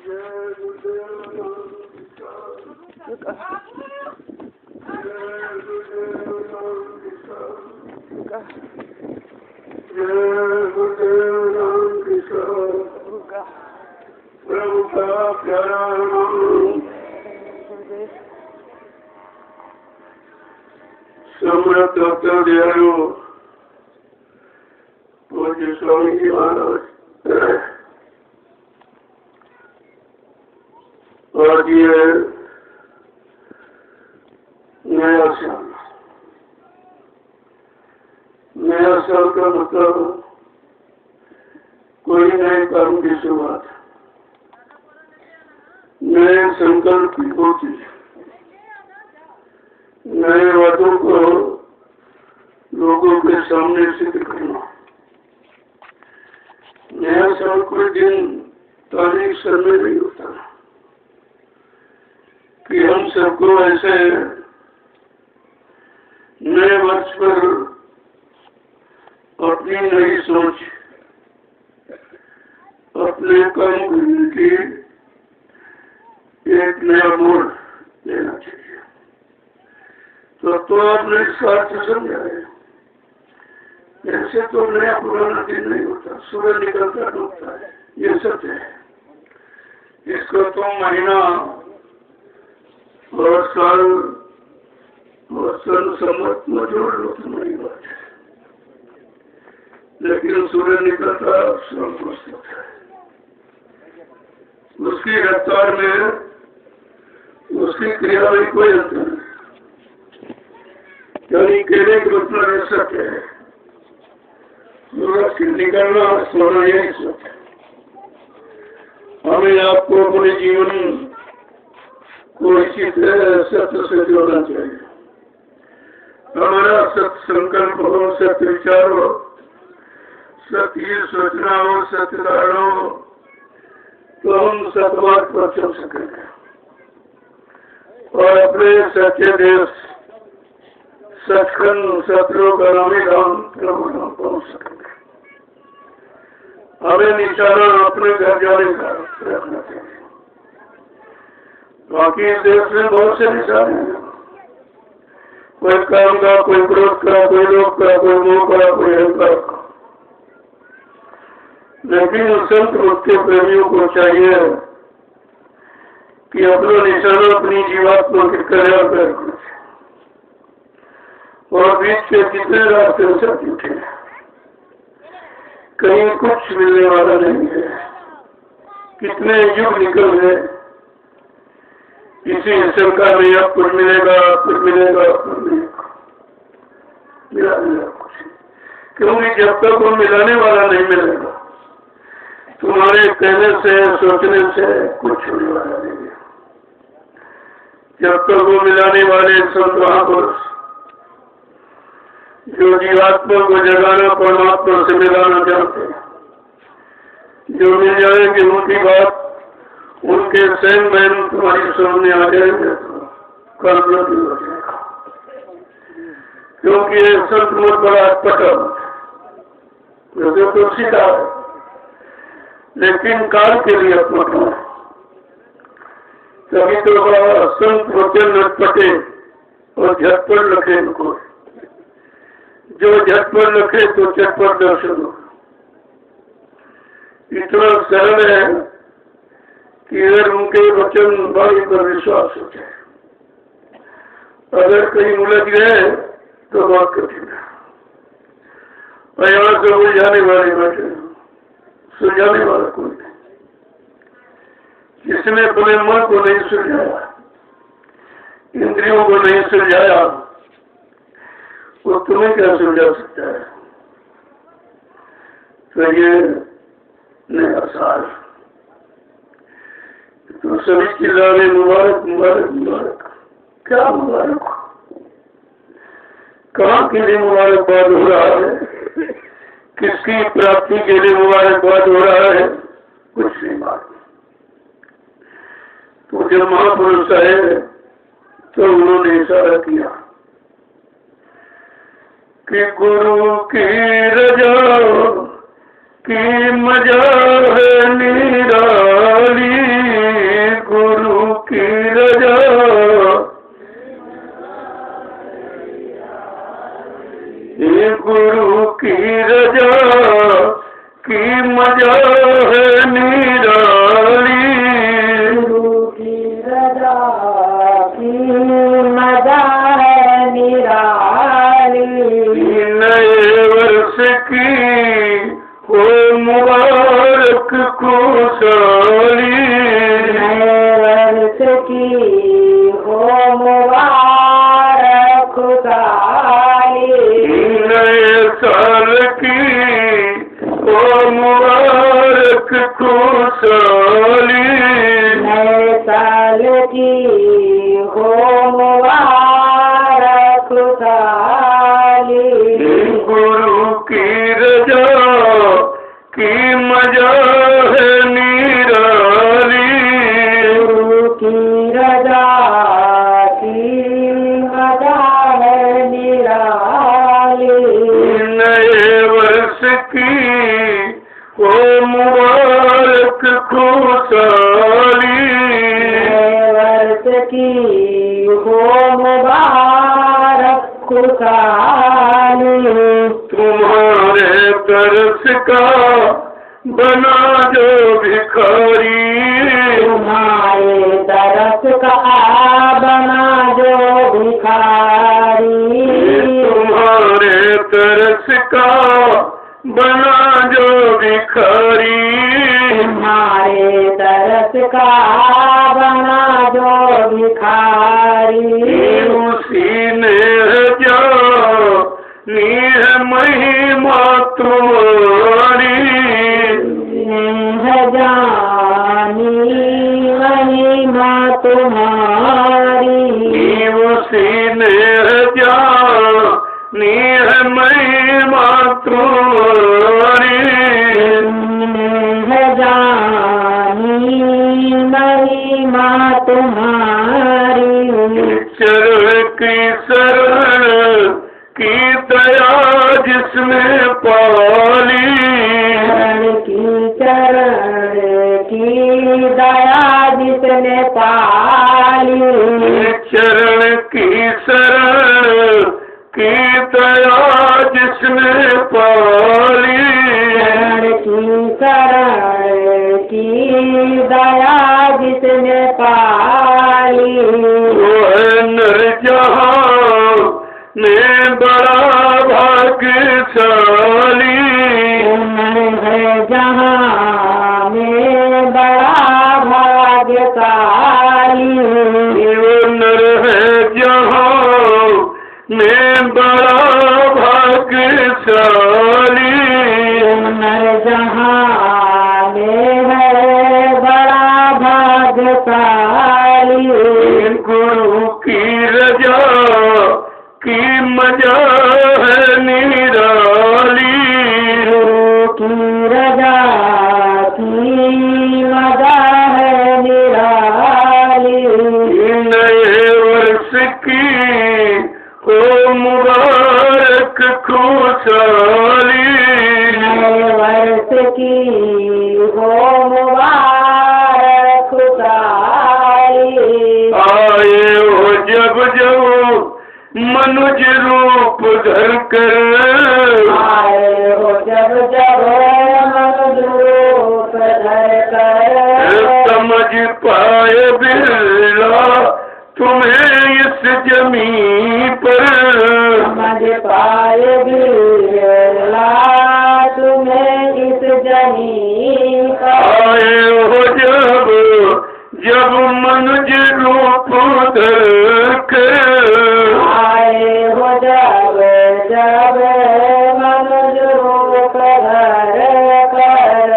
प्रभु का प्यारा नाम सम्राट डॉक्टर दयालु पूज्य स्वामी जी महाराज और ये नया साल का मतलब कोई नए कर्म की शुरुआत, नए संकल्प की पूर्ति, नए वादों को लोगों के सामने सिद्ध करना। नया साल कोई दिन तारीख सर में नहीं होता कि हम सबको ऐसे नए वर्ष पर अपनी नई सोच, अपने काम करने की एक नया मोड़ लेना चाहिए। तो आपने इसका अर्थ समझा है। ऐसे तो नया पुराना दिन नहीं होता, सूरज निकलता डूबता है, ये सत्य है। इसको तो महीना और साल और सन सम्मत में जोड़ लो तो नहीं बात है, लेकिन सूरज निकलता सब मस्त होता है। उसकी रफ्तार में उसकी क्रिया में कोई अंतर नहीं। यानी कहने की मतलब सत्य है, सूरज की निकलना सोना यही सत्य है। हमें आपको अपने जीवन को इसी तरह सत्य से जोड़ना चाहिए। हमारा सत्य संकल्प हो, सत्य विचार हो, सत्य सोचना हो, सत्य धारणा हो, तो हम सतमार्ग पर चल सकेंगे और अपने सच्चे देश सचखंड सतलोगामी धाम प्रभु धाम पहुंच सकेंगे। हमें निशाना अपने घर जाने का रखना चाहिए। बाकी देश में बहुत से निशाने हैं, कोई काम का, कोई क्रोध का, कोई लोभ का, कोई मोह का, कोई अहंकार का। लेकिन संत मुक्ति प्रेमियों को चाहिए कि अपना निशाना अपनी जीवात्मा के कल्याण पर रखना चाहिए और बीच के कितने रास्ते से उठे, कहीं कुछ मिलने वाला नहीं है। कितने युग निकल गए, इसी शंका में अब कुछ मिलेगा, कुछ मिलेगा, कुछ मिलेगा, मिला कुछ। क्योंकि जब तक वो मिलाने वाला नहीं मिलेगा, तुम्हारे कहने से, सोचने से कुछ होने वाला नहीं है। जब तक वो मिलाने वाले संत महापुरुष जो जीवात्मा को जगाना, परमात्मा से मिलाना चाहते हैं, जो मिल जाएंगे उनकी बात, उनके स्वयं बहन तुम्हारी सामने आ जाएंगे तो कर्म नहीं हो जाएगा। क्योंकि ये संत बहुत बड़ा पटल जो तो सीधा है, लेकिन काल के लिए अपना तभी तो संत वचन पटे और झटपट लखे इनको। जो झटपट लखे तो झटपट दर्शन हो। इतना सरल है कि अगर उनके वचन वाणी पर विश्वास हो जाए, अगर कहीं उलझ गए तो बहुत कठिन है। और यहाँ से उलझाने वाले बैठे, सुलझाने वाला कोई नहीं। जिसने अपने मन को नहीं सुलझाया, इंद्रियों को नहीं सुलझाया, वो तुम्हें क्या सुलझा सकता है। तो ये नया साल तो सभी चिल्लाने मुबारक मुबारक मुबारक। क्या मुबारक, कहाँ के लिए मुबारकबाद हो रहा है, किसकी प्राप्ति के लिए मुबारकबाद हो रहा है, कुछ नहीं मालूम। तो जब महापुरुष आए तो उन्होंने इशारा किया कि गुरु की रजा की मजा है निराली, खुशहाली, नए वर्ष की हो मुबारक खुशहाली, नए साल की हो मुबारक खुशहाली, नए साल की हो मुबारक खुशहाली, गुरु की रजा की मजा है निराली, गुरु की रजा की मजा है निराली, नए वर्ष की हो मुबारक खुशहाली, नए वर्ष की हो मुबारक खुशहाली, तुम्हारे तरस का बना जो भिखारी, तुम्हारे तरस का बना जो भिखारी, तुम्हारे तरस का बना जो भिखारी, तुम्हारे तरस का बना जो भिखारी, उसी ने जा नी है महिमा तुम्हारी, है जानी महिमा तुम्हारी, उसी ने जा नी है महिमा तुम्हारी, है जानी महिमा तुम्हारी, चरण की शरण की दया जिसने पाली, चरण की दया जिसने पाली, चरण की शरण की दया जिसने पाली, चरण की शरण की दया जिसने पाली, वो है नर जहां में बड़ा भाग्यशाली, है जहाँ में बड़ा भाग्यशाली, वो नर है जहां में बड़ा भाग्यशाली, नर जहाँ में है बड़ा भाग्यशाली, गुरु की रजा की मजा है निराली, गुरु की रजा की मजा है निराली, नए वर्ष की हो मुबारक खुशहाली, नए वर्ष की हो मुबारक खुशहाली, आए हो जब जब मनुज रूप धर कर, आए हो जब जब मनुज रूप धर कर, समझ पाए बिरला तुम्हें इस जमीन पर, समझ पाए बिरला तुम्हें इस जमीन पर, आए हो जब जब मनुज रूप धर कर, आए हो जब जब मनुज रूप धर कर,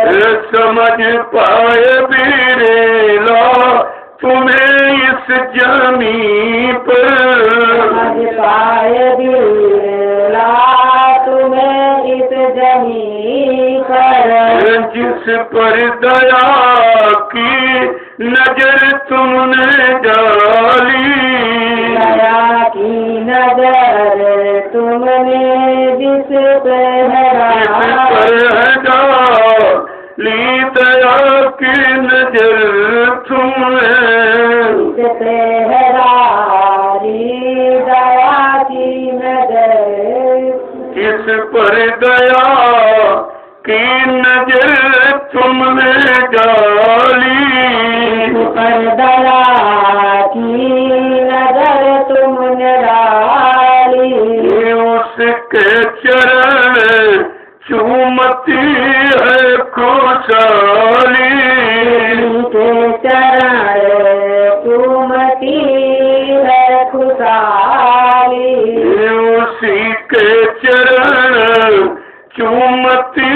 समझ पाए बिरला तुम्हें इस जमीन पर, समझ पाए बिरला तुम्हें इस जमीन पर, जिस पर दया की नजर तुमने डाली, दया की नजर तुमने जिस पर ली दया की नजर तुमने, दया की नजर इस पर दया की नजर तुमने डाली, पर दया की नजर तुमने डाली, उसके चरण चूमती है खुश खुशहाली। के चरण चूमती है खुशहाली। उसी के चरण चूमती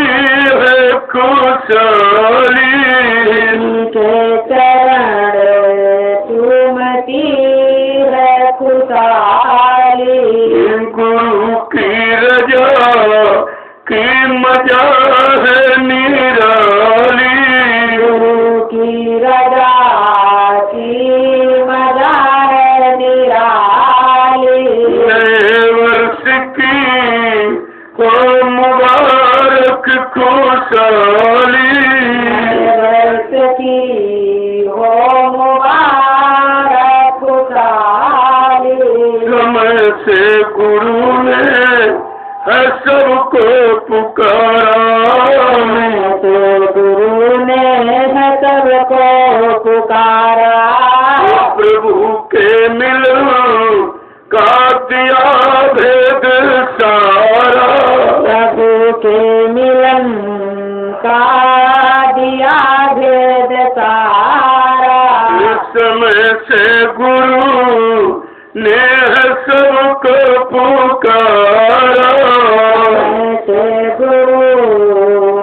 है खुशहाली। के चरण चूमती है खुशहाली। गुरु की रजा की मजा है निराली। गुरु की रजा की मजा है निराली। नए वर्ष की हो मुबारक खुशहाली। वर्ष की हो मुबारक खुशहाली। समय से गुरु ने है सबको पुकारा। तो गुरु ने है सबको पुकारा। प्रभु के मिलन का दिया भेद सारा। प्रभु के मिलन का दिया भेद सारा। इस समय से गुरु ने है सबको पुकारा। से गुरु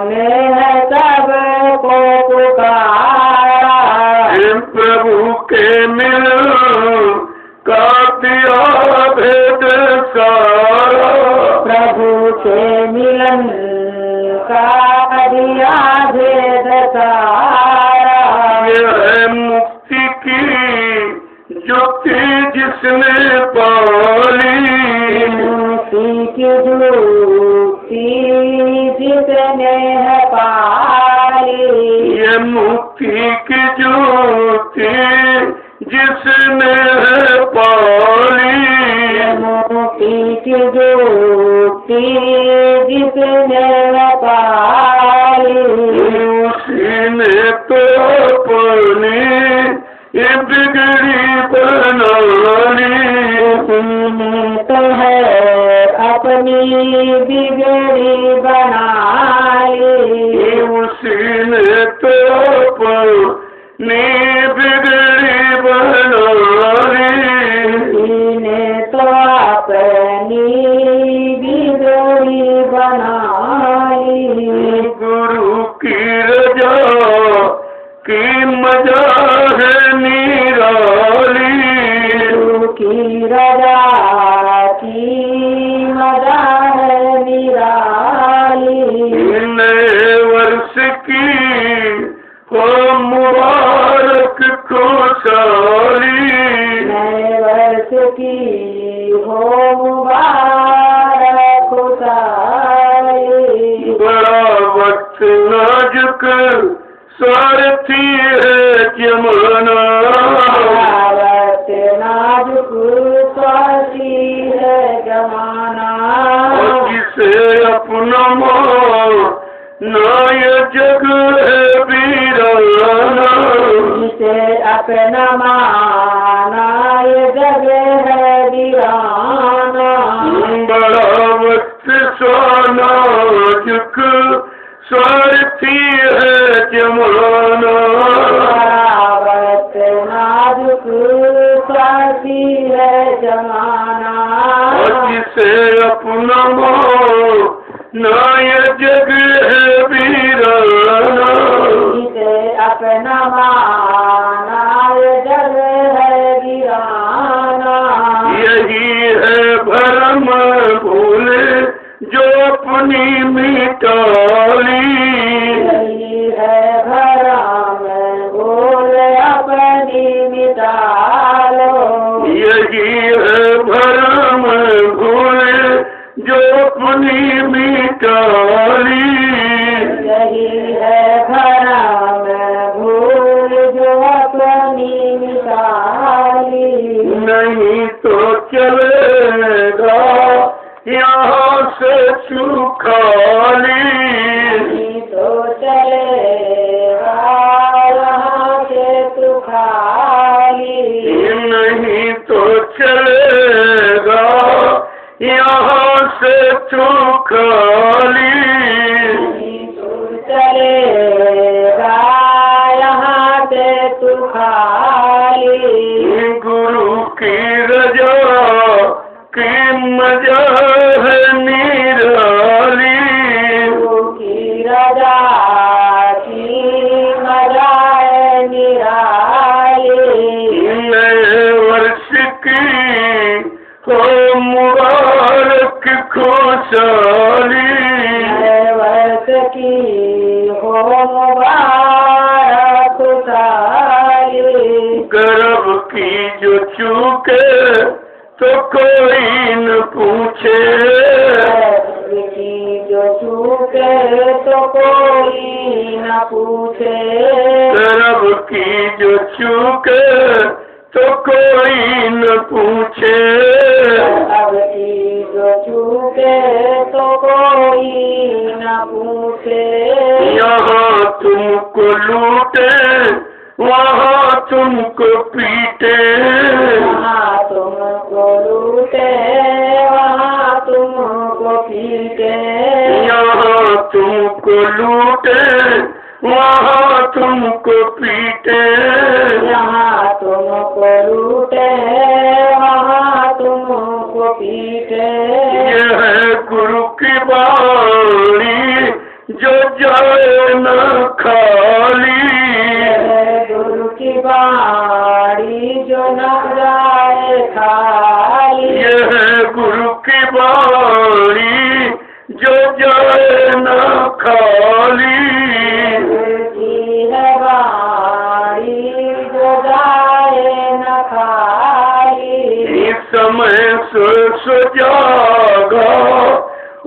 ने है सबको पुकारा। प्रभु के मिलन का दिया भेद सारा। प्रभु के मिलन का दिया भेद सारा। यह है मुक्ति की ज्योति जिसने पाली। मुक्ति की ज्योति जिसने है पाली। ये मुक्ति की ज्योति जिसने है पाली। मुक्ति की ज्योति जिसने है पाली। उसी ने तो अपनी ये बिगड़ी बना ली। उसने तो है अपनी बिगड़ी बना ली। उसी ने तो अपनी बिगड़ी बना ली। उसने तो अपनी बिगड़ी बना ली। गुरु की रजा की मजा है निराली। गुरु की रजा की मजा है निराली। नए वर्ष की हो मुबारक खुशहाली। नए वर्ष की हो मुबारक खुशहाली। बड़ा वक्त नाजुक स्वार्थी है जमाना। भारत नाजुक स्वार्थी है जमाना। और जिसे अपना ना ये जग है वीराना। जिसे अपना माना ये जग है वीराना। बड़ा वक्त नाजुक स्वार्थी है जमाना। भारत नाजुक स्वार्थी है जमाना। और जिसे अपना ना ये जग है वीराना। जिसे अपना माना ये जग है वीराना। यही है भरम भूले जो अपनी मिटाली। यही है भरम भूल अपनी मिटा लो। यही है भरम भूले जो अपनी मिटाली। यही है भरम भूल जो अपनी मिटाली। नहीं तो चलेगा यहाँ से सुखाली। नहीं तो चलेगा यहाँ से सुखाली। नहीं तो चलेगा यहाँ से सुखाली। नहीं तो चलेगा खाली। गुरु की रजा की मजा है निराली। गुरु की रजा की मजा है निराली। नए वर्ष की हो मुबारक खुशहाली। नए वर्ष की हो मुबारक खुशहाली। गर्भ की जो चूके तो कोई न पूछे। गर्भ की जो चूके तो कोई न पूछे। गर्भ की जो चूके तो कोई न पूछे। अब की जो चूके तो कोई न पूछे। यहाँ तुमको लूटे वहाँ तुमको पीटे। वहाँ तुमको लूटे वहाँ तुमको पीटे। यहाँ तुमको लूटे वहाँ तुमको पीटे। यहाँ तुमको लूटे वहाँ तुमको पीटे। ये है गुरु की बाणी जो जाए न खाली। गुरु की बाणी जो न जाए खाली। ये है गुरु की बाणी जो जाए न खाली। की है बाणी जो जाए न खाली। इस समय सो जागा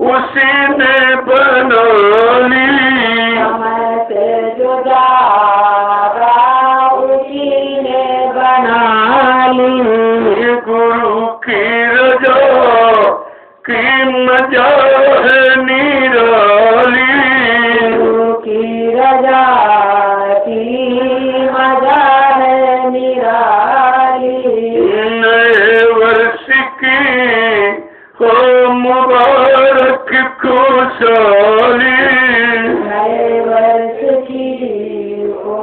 उसी ने बना ली। समय से जो जागा उसी ने बना ली। गुरु की रजा की मजा है निराली। गुरु की रजा की मजा है निराली। नए वर्ष की हो मुबारक खुशहाली। नए वर्ष की हो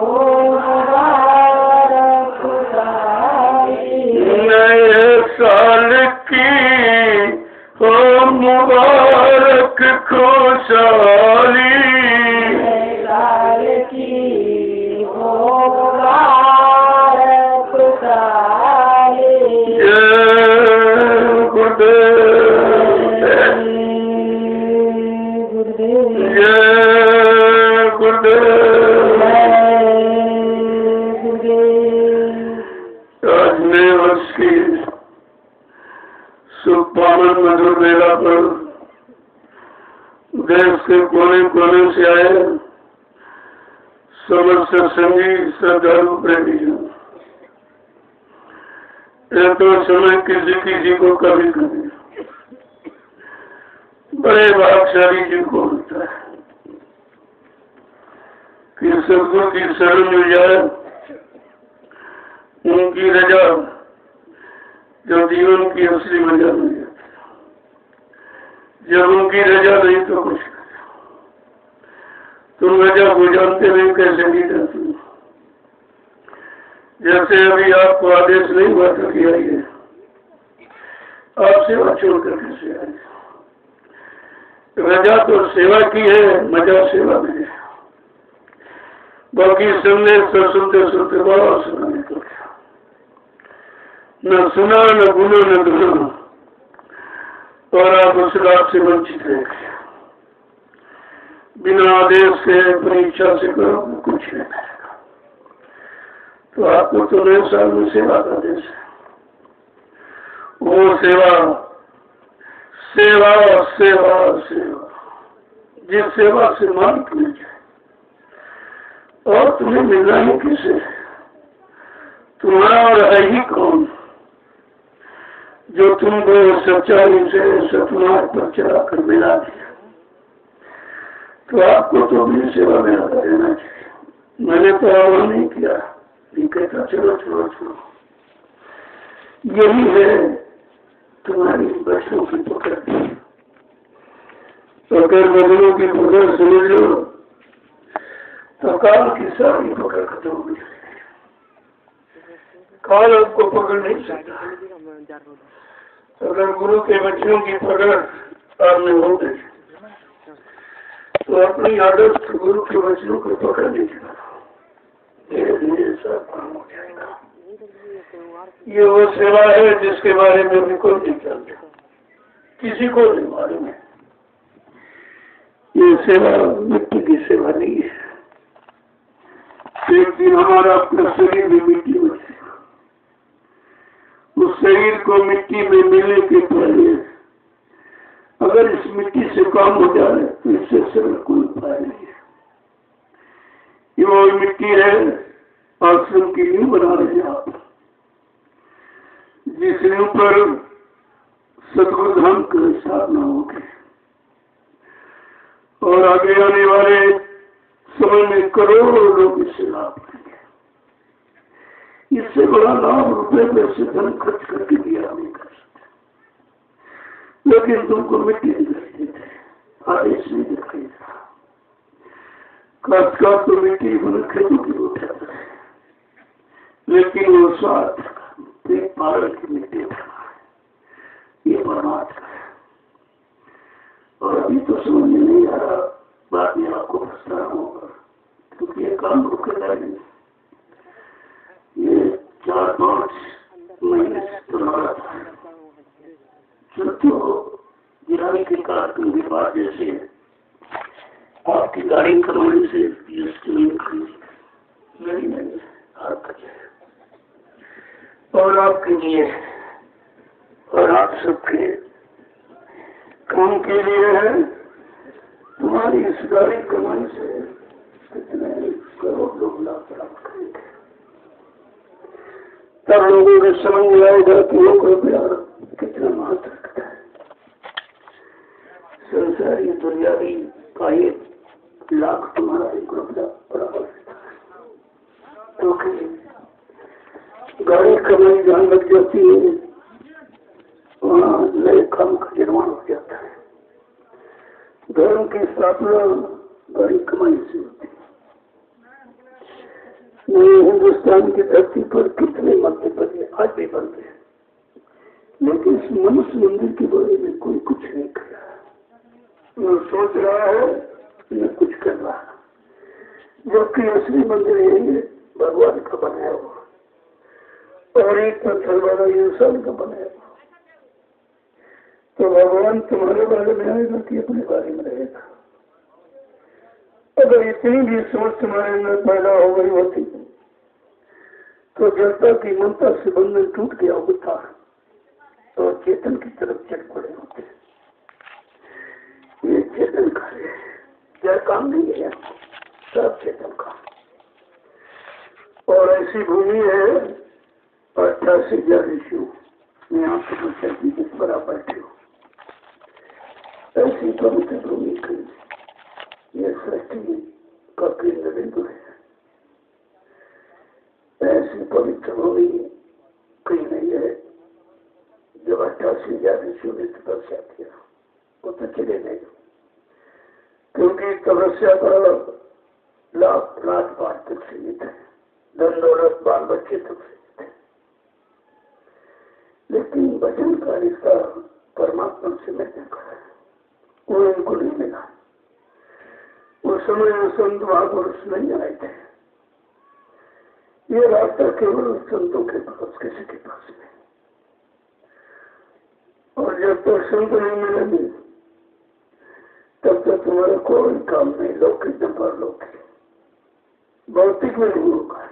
मुबारक खुशहाली। नए साल की हो मुबारक खुशहाली। नए साल की हो मुबारक खुशहाली। जय गुरुदेव। गुरुदेव जय गुरुदेव। आज नए वर्ष की शुभ पावन मधुर बेला पर देश के कोने कोने से आए समस्त संगी श्रद्धालु प्रेमी जन, यह तो समय किसी किसी को कभी कभी बड़े भाग्यशाली जी को होता है कि सदगुरु की शरण मिल जाए, उनकी रजा जो जीवन की असली मजा मिल जाती है। जब उनकी रजा नहीं तो कुछ तुम रजा को जानते नहीं कैसे नहीं जाती। जैसे अभी आपको आदेश नहीं हुआ था कि आइए, आप सेवा छोड़कर कैसे आइए। रजा तो सेवा की है, मजा सेवा में है। बाकी संदेश तो सुनते सुनते बहुत सुनाने को क्या, न सुना न गुना न धुना, और आप उस लाभ से वंचित रह गए। बिना आदेश से अपनी इच्छा से करो कुछ नहीं मिलेगा। तो आपको तो नए साल में सेवा का आदेश है। वो सेवा सेवा सेवा सेवा, जिस सेवा से मालिक मिल जाए, और तुम्हें मिलना ही किसे, तुम्हारा और है ही कौन जो तुमको सच्चाई से सतमार्ग पर चलाकर मिला दिया। तो आपको तो अपनी सेवा में लगा देना चाहिए। मैंने तो आह्वान नहीं किया, नहीं कहता चलो चलो चलो। यही है तुम्हारी बच्चों की पकड़। तो अगर बदलों की पकड़ समझ लो तो काल की सारी पकड़ खत्म हो जाएगी। काल आपको पकड़ नहीं सकता। अगर गुरु के वचनों की पकड़ आप में हो गई तो अपनी आदर्श गुरु के वचनों को पकड़ लीजिएगा, धीरे धीरे सब काम हो जाएगा। ये वो सेवा है जिसके बारे में भी कोई नहीं जानता, किसी को नहीं मालूम है। ये सेवा मिट्टी की सेवा नहीं है। एक दिन हमारा अपना शरीर भी मिट्टी में है। उस शरीर को मिट्टी में मिलने के पहले अगर इस मिट्टी से काम हो जाए तो इससे सरल कोई उपाय नहीं है। ये वो मिट्टी है आश्रम की नींव बना रहे हैं आप, जिस नींव पर सतगुरु धाम का साधना होगी और आगे आने वाले समय में करोड़ों लोग इससे लाभ लेंगे। इससे बड़ा लाभ रुपए पैसे धन खर्च करके दिया नहीं कर सकते, लेकिन तुमको मिट्टी दिखाई देते, आदेश नहीं दिखाई देता। खासकर तो मिट्टी बने खेतों की उठाता है, लेकिन वो स्वाद पेट पालन की मिट्टी उठाना है, ये परमात्मा है। और अभी तो समझ में नहीं आ रहा, बाद में आपको पछताना होगा, क्योंकि ये काम रुकेगा नहीं। ये 4-5 महीने से तुम्हारा गिराने के कारण के बाद जैसे आपकी गाड़ी कमाने से और आपके लिए और आप सबके काम के लिए है। तुम्हारी इस गाड़ी कमाने से कितने करोड़ लोग लाभ प्राप्त करेंगे, तब लोगों को समझ में आएगा कि लोग रुपया कितना महत्व रखता है। संसारी दुनियावी का एक लाख तुम्हारा एक रुपया बराबर रहता है, क्योंकि गाड़ी कमाई जहाँ लग जाती है वहाँ नए काम का निर्माण हो जाता है। धर्म की स्थापना बड़ी कमाई से होती है। हिंदुस्तान की धरती पर कितने मंदिर बने, आज भी बनते हैं, लेकिन इस मनुष्य मंदिर के बारे में कोई कुछ नहीं कर रहा। वो सोच रहा है न कुछ कर रहा, जबकि असली मंदिर यही है, भगवान का बनाया हुआ, और एक पत्थर वाला इंसान का बनाया हुआ। तो भगवान तुम्हारे बारे में आएगा कि अपने बारे में रहेगा? अगर इतनी भी सोच तुम्हारे अंदर पैदा हो गई होती तो जनता की ममता से बंधन टूट गया होता तो चेतन की तरफ चल पड़े होते। ये चेतन कार्य है, क्या काम नहीं है, सब चेतन का। और ऐसी भूमि है 88,000 ऋषियों में आप समस्या की इस बराबर बैठे हो, ऐसी पवित्र भूमि की ये सृष्टि का केंद्र बिंदु है। ऐसी पवित्र भूमि कहीं नहीं है। जब 88,000 ऋषियों ने तपस्या किया वो तो चले नहीं, क्योंकि तपस्या का लाभ राजपाट तक सीमित है, धन दौलत बाल बच्चे तक सीमित है, लेकिन वचन का रिश्ता परमात्मा से मिलने का है, वो इनको नहीं मिला। उस समय संत महापुरुष नहीं आए थे। ये रास्ता केवल संतों के पास, किसी के पास नहीं। और जब तक संत नहीं मिलेंगे तब तक तुम्हारा कोई काम नहीं, लौकिक न परलौकिक, भौतिक में नहीं होगा।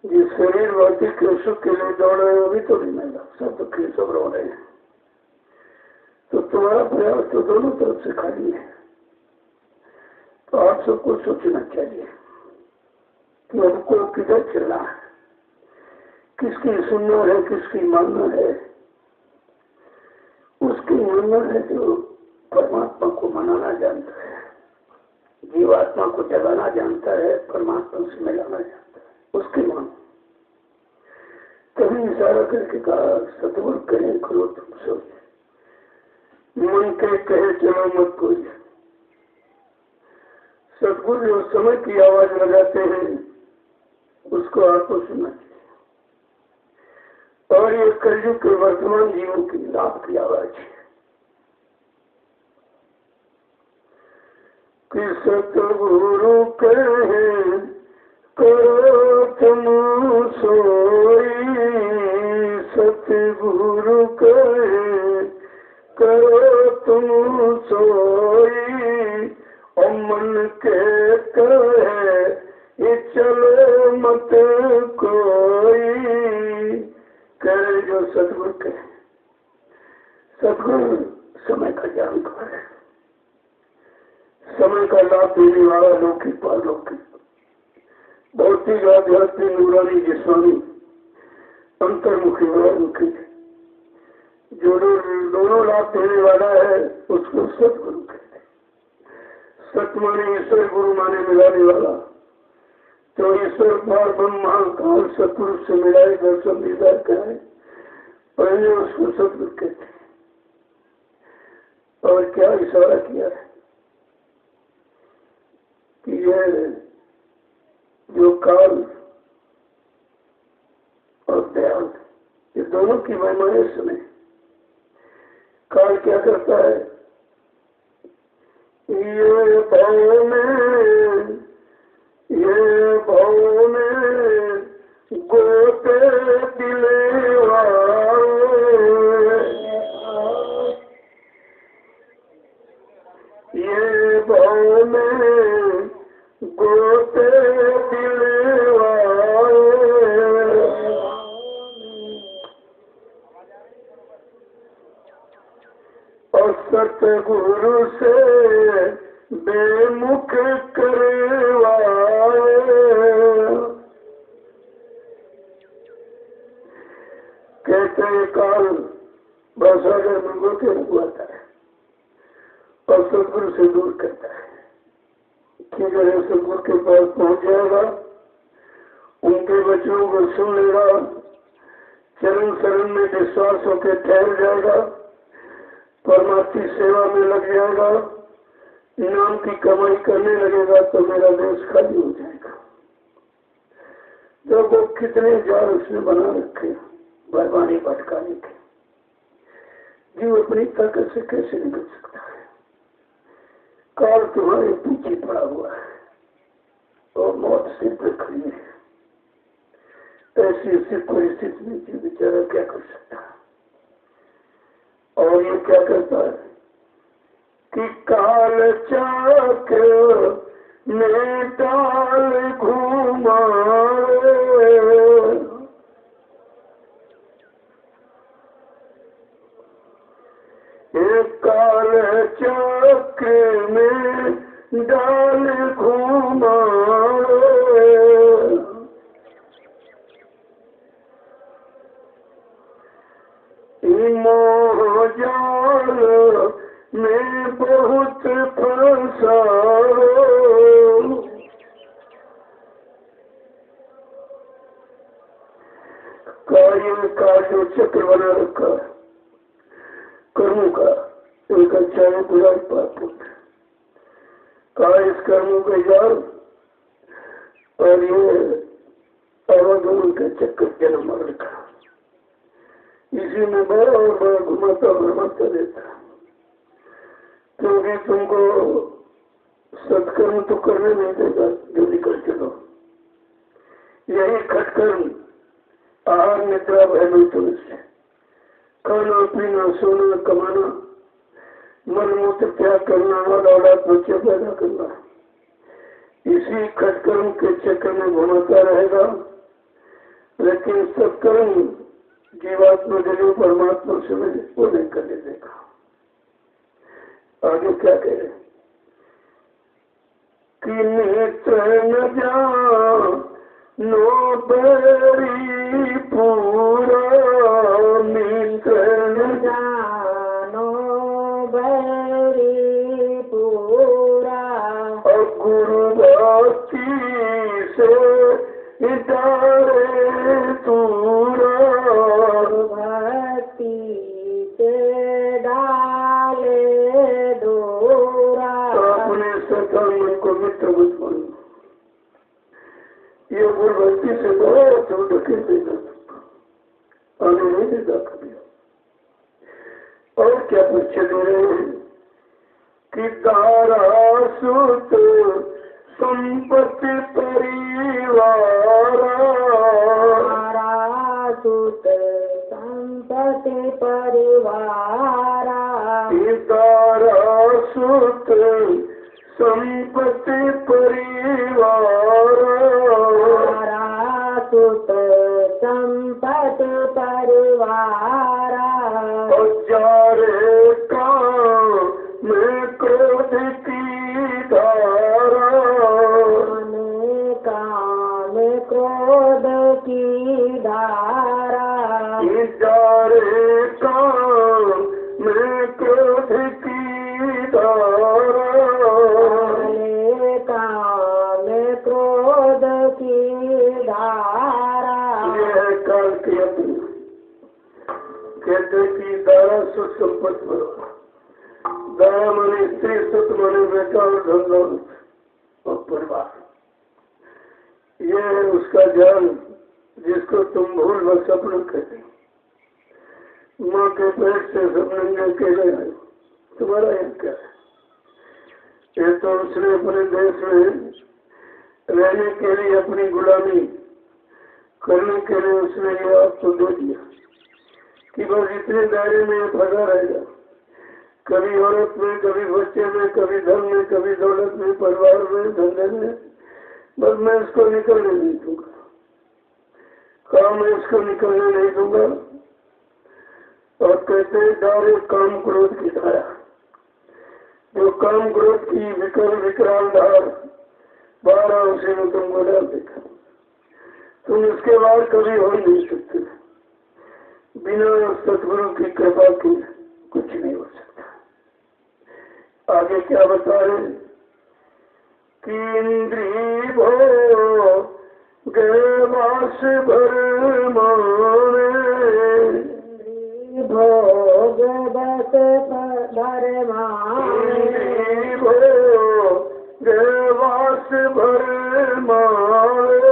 जिस शरीर भौतिक के सुख के लिए दौड़ रहे हो भी तो नहीं मिला, सब दुखी सब रो रहे हैं। तो तुम्हारा प्रयास तो दोनों तरफ से खाली है। तो आप सबको सोचना चाहिए कि हमको किधर चलना है, किसकी सुनना है, किसकी मानना है। उसकी मानना है जो परमात्मा को मनाना जानता है, जीवात्मा को जगाना जानता है, परमात्मा से मिलाना जानता है, उसकी मान। कभी इशारा करके कहा सतगुरु कहे करो तुम सोच, मन के कहे चलो मत कोई। सतगुरु जो समय की आवाज लगाते हैं उसको आपको सुनना चाहिए। और ये कलयुग के वर्तमान जीवों की लाभ की आवाज है कि सतगुरु कहे करो तुम सोई, सतगुरु कहे करो तुम सोई, और मन के कहे ये चलो मत कोई। कहे जो सतगुरु कहे, सतगुरु समय का जानकार है, समय का लाभ देने वाला लौकिक पालौकिक भौतिक आध्यात्मिक नूरानी जिस्मानी अंतर्मुखी मुखी जो दोनों लाभ देने वाला है उसको सतगुरु कहते हैं। सत माने ईश्वर, गुरु माने मिलाने वाला। तो ईश्वर पार ब्रह्मा काल सतगुरु से मिलाए दर्शन दीदार कराए, पहले उसको सतगुरु कहते हैं। और क्या इशारा किया है कि यह जो काल और दयाल ये दोनों की महिमाएं सुने। काल क्या करता है, ये भाव में गोते दिलेवा, ये भाव में गोते दिलेवा, और सतगुरु से बेमुख करवाए। कहते हैं काल बसागर में गोते लगवाता है और सतगुरु से दूर करता है कि अगर सतगुरु के पास पहुंच जाएगा, उनके वचनों को सुन लेगा, चरण शरण में विश्वास होकर ठहर जाएगा, परमार्थी सेवा में लग जाएगा, नाम की कमाई करने लगेगा, तो मेरा देश खाली हो जाएगा। जब वो कितने जाल उसने बना रखे बरबानी भटकाने के, जीव अपनी ताकत से कैसे निकल सकता है। काल तुम्हारे पीछे पड़ा हुआ है और मौत से पर खड़ी है। ऐसी ऐसी परिस्थिति में जीव बेचारा क्या कर सकता है। और ये क्या करता है कि काल चाक में डाल घुमाए, एक काल चक्र में डाल घुमाए, मोह जाल में बहुत फंसाओ, कार्य का जो चक्र बना रखा है कर्मों का, एक अच्छा है बुरा पाप होता है। इस कर्मों का जाल और ये अवगमन का चक्कर जन्म मर रखा, इसी में बड़ा और बड़ा घुमाता देता। क्योंकि तुमको सत्कर्म तो करने नहीं देगा जो निकल चलो। यही खटकर्म आहार निद्रा भय मैथुन से खाना पीना सोना कमाना मन मूत्र त्याग करना और औलाद बच्चे पैदा करना, इसी खटकर्म के चक्कर में घुमाता रहेगा। लेकिन सत्कर्म जीवात्मा जरूर परमात्मा से वो नहीं करने देगा। आगे क्या कह रहे कि नेत्र न जानो बरी पूरा, नेत्र न जानो बरी पूरा, और गुरु भक्ति से डारे तूरा, भक्ति से डाले दूरा। अपने सतन मन को मित्र मत मानो, ये गुरु भक्ति से बहुत ढके देगा। आने नहीं देगा कभी। और क्या पूछे दे रहे हैं कि तारा सुत संपत्ति परिवार, तारा सुत संपत्ति परिवार, तारा सुत संपत्ति परिवार, तारा सुत संपत्ति परिवार, जारे काम में क्रोध की धारा, काम क्रोध की धारा, जारे काम में क्रोध की धारा, काम क्रोध की धारा। यह काल की अपनी कहते कि दारा सुख संपत्ति बनो। दारा माने स्त्री, सुख माने बेटा और धन दौलत और परिवार। ये है उसका ज्ञान जिसको तुम भूल व सपना कहते हो। माँ के पेट से सपने अकेले आए, तुम्हारा यह क्या है? ये तो उसने अपने देश में रहने के लिए अपनी गुलामी करने के लिए उसने ये आपको दे दिया कि बस इतने दायरे में फंसा रहेगा। कभी औरत में, कभी बच्चे में, कभी धन में, कभी दौलत में, परिवार में, धंधे में, बस मैं इसको निकलने नहीं दूंगा, काम में इसको निकलने नहीं दूंगा। और कहते हैं डारे काम क्रोध की धारा, जो काम क्रोध की विकराल धार बाहर उसी में तुमको डाल देगा। तुम इसके बाहर कभी हो नहीं सकते। बिना सतगुरु की कृपा के कुछ नहीं हो सकता। आगे क्या बता रहे कि इंद्री भोग वास भर माने, भोग बस भर माने, इंद्री भोग वास भर माने,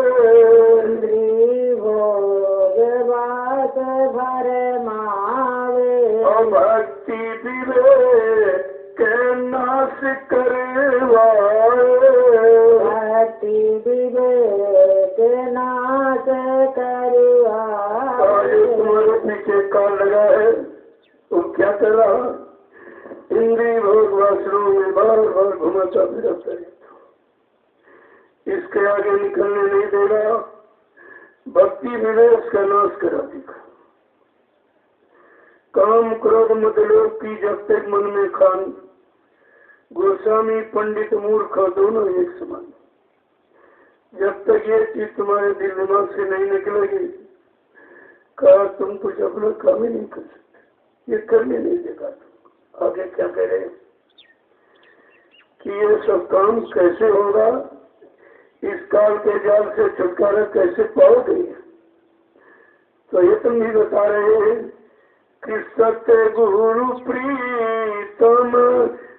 भोग वास भर मावे, भक्ति विवेक के नाश करवाए, भक्ति विवेक नाश करवाए। तुम्हारे पीछे कान लगा है, वो क्या कर रहा? इंद्रिय भोग वासनाओं में बार बार घुमाता फिरता है, इसके आगे निकलने नहीं देगा। भक्ति विवेक का नाश करा देगा। काम क्रोध मत लोभ की जब तक मन में खान, गोस्वामी पंडित मूर्ख दोनों एक समान। जब तक ये चीज तुम्हारे दिल दिमाग से नहीं निकलेगी, कहा तुम कुछ अपना काम ही नहीं कर सकते, ये करने नहीं देगा। तुम आगे क्या कह रहे कि ये सब काम कैसे होगा, इस काल के जाल से छुटकारा कैसे पाओगे? तो ये तुम भी बता रहे हैं कि सत्य गुरु प्रीतम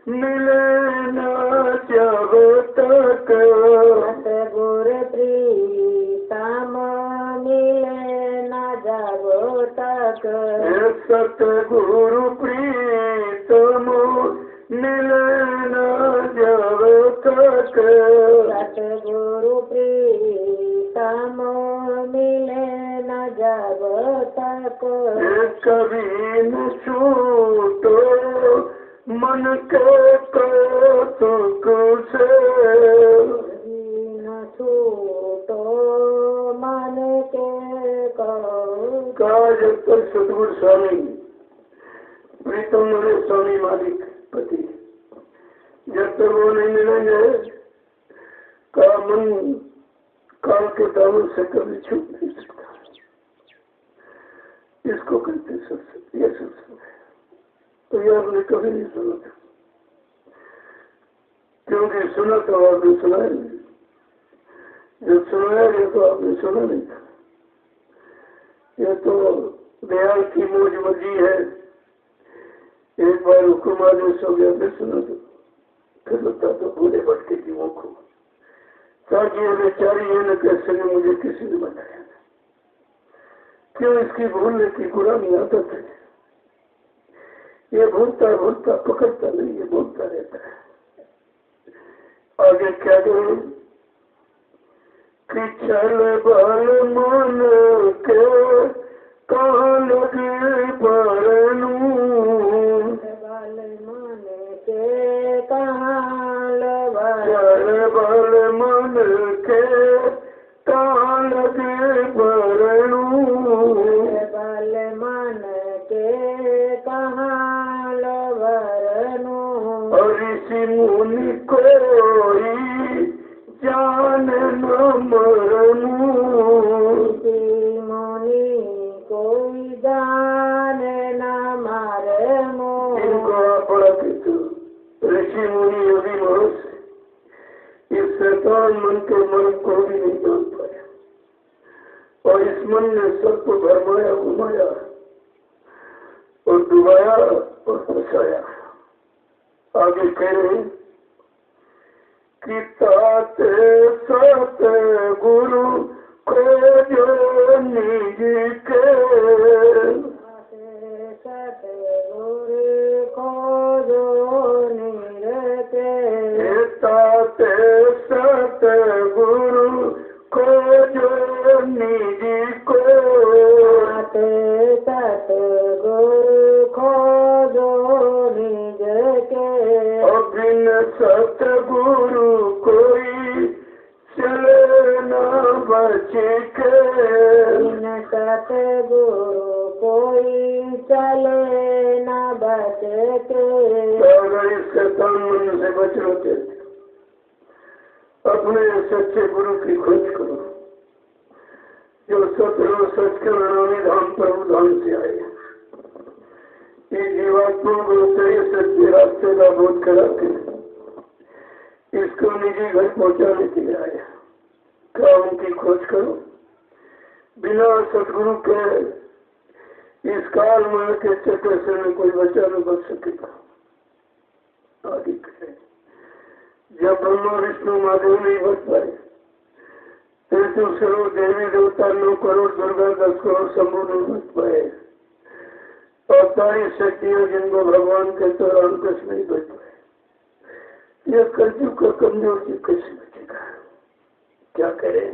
मिले न जब तक, गुरु प्रीतम मिले न जब तक, सत्य गुरु प्रीतम मिले न जब तक, सतगुरु प्रीतम मिले न जब तक, कभी न छूटो मन के कौतुक से, न छूटो मन के कौतुक। जब तक सतगुरु स्वामी प्रीतम मेरे स्वामी मालिक पति, जब तक वो नहीं मिलेंगे का मन काल के दामन से कभी छूट नहीं सकता। इसको कहते सत्संग, यह सत्संग है। तो ये आपने कभी नहीं सुना था, क्योंकि सुना तो आपने सुनाया नहीं, जब सुनाया गया तो आपने सुना नहीं था। यह तो दयाल की मौज मर्जी है। एक बार हुक्म आदेश हो गया, फिर सुना तो फिर होता तो भूले भटके जीवों को, ताकि ये बेचारी ये न कह सके मुझे किसी ने बताया। क्यों इसकी भूलने की पुरानी आदत है। ये भूलता भूलता पकड़ता नहीं, ये भूलता रहता है। आगे क्या करें कि चल बल मन के कहाँ लगे परनू, बल मन के कहाँ लगे, चल बल मन के कहाँ लगे परनू, बल मन के कहाँ लवरनू, ऋषि मुनि कोई जान न मरनू, ऋषि मुनि कोई जान न मरनू। इनको आप बड़ा कहते हो। ऋषि मुनि योगी महर्षि इस शैतान मन के मन को भी नहीं जान पाया, और इस मन ने सबको भरमाया घुमाया और डुबाया और फंसाया। आगे कह रहे कि ताते सत गुरु खोजो निज के, सतगुरु खोजो निज के, ताते सत गुरु खोजो निज को, सतगुरु खोजो निज के, बिन सतगुरु कोई चले न बच के, बिन सतगुरु कोई चले न बच के। अगर इस शैतान मन से बचना चाहते अपने सच्चे गुरु की खोज करो, जो सतगुरु सच के नामी धाम प्रभु धाम से आए। ये जीवात्मा को सही सच्चे रास्ते का बोध कराते इसको निजी घर पहुंचाने के लिए आए। क्या उनकी खोज करो। बिना सदगुरु के इस काल माया के चक्कर से में कोई बच्चा न बच सकेगा। आगे कहे जब ब्रह्मा विष्णु महादेव नहीं बच पाए, दूसरों देवी देवता 9 करोड़ दुर्गा 10 करोड़ शंभु नहीं बच पाए, और सारी शक्तियां जिनको भगवान के दौरान कुछ नहीं बच पाए, यह कलयुग का कमजोर जीव कैसे बचेगा। क्या करें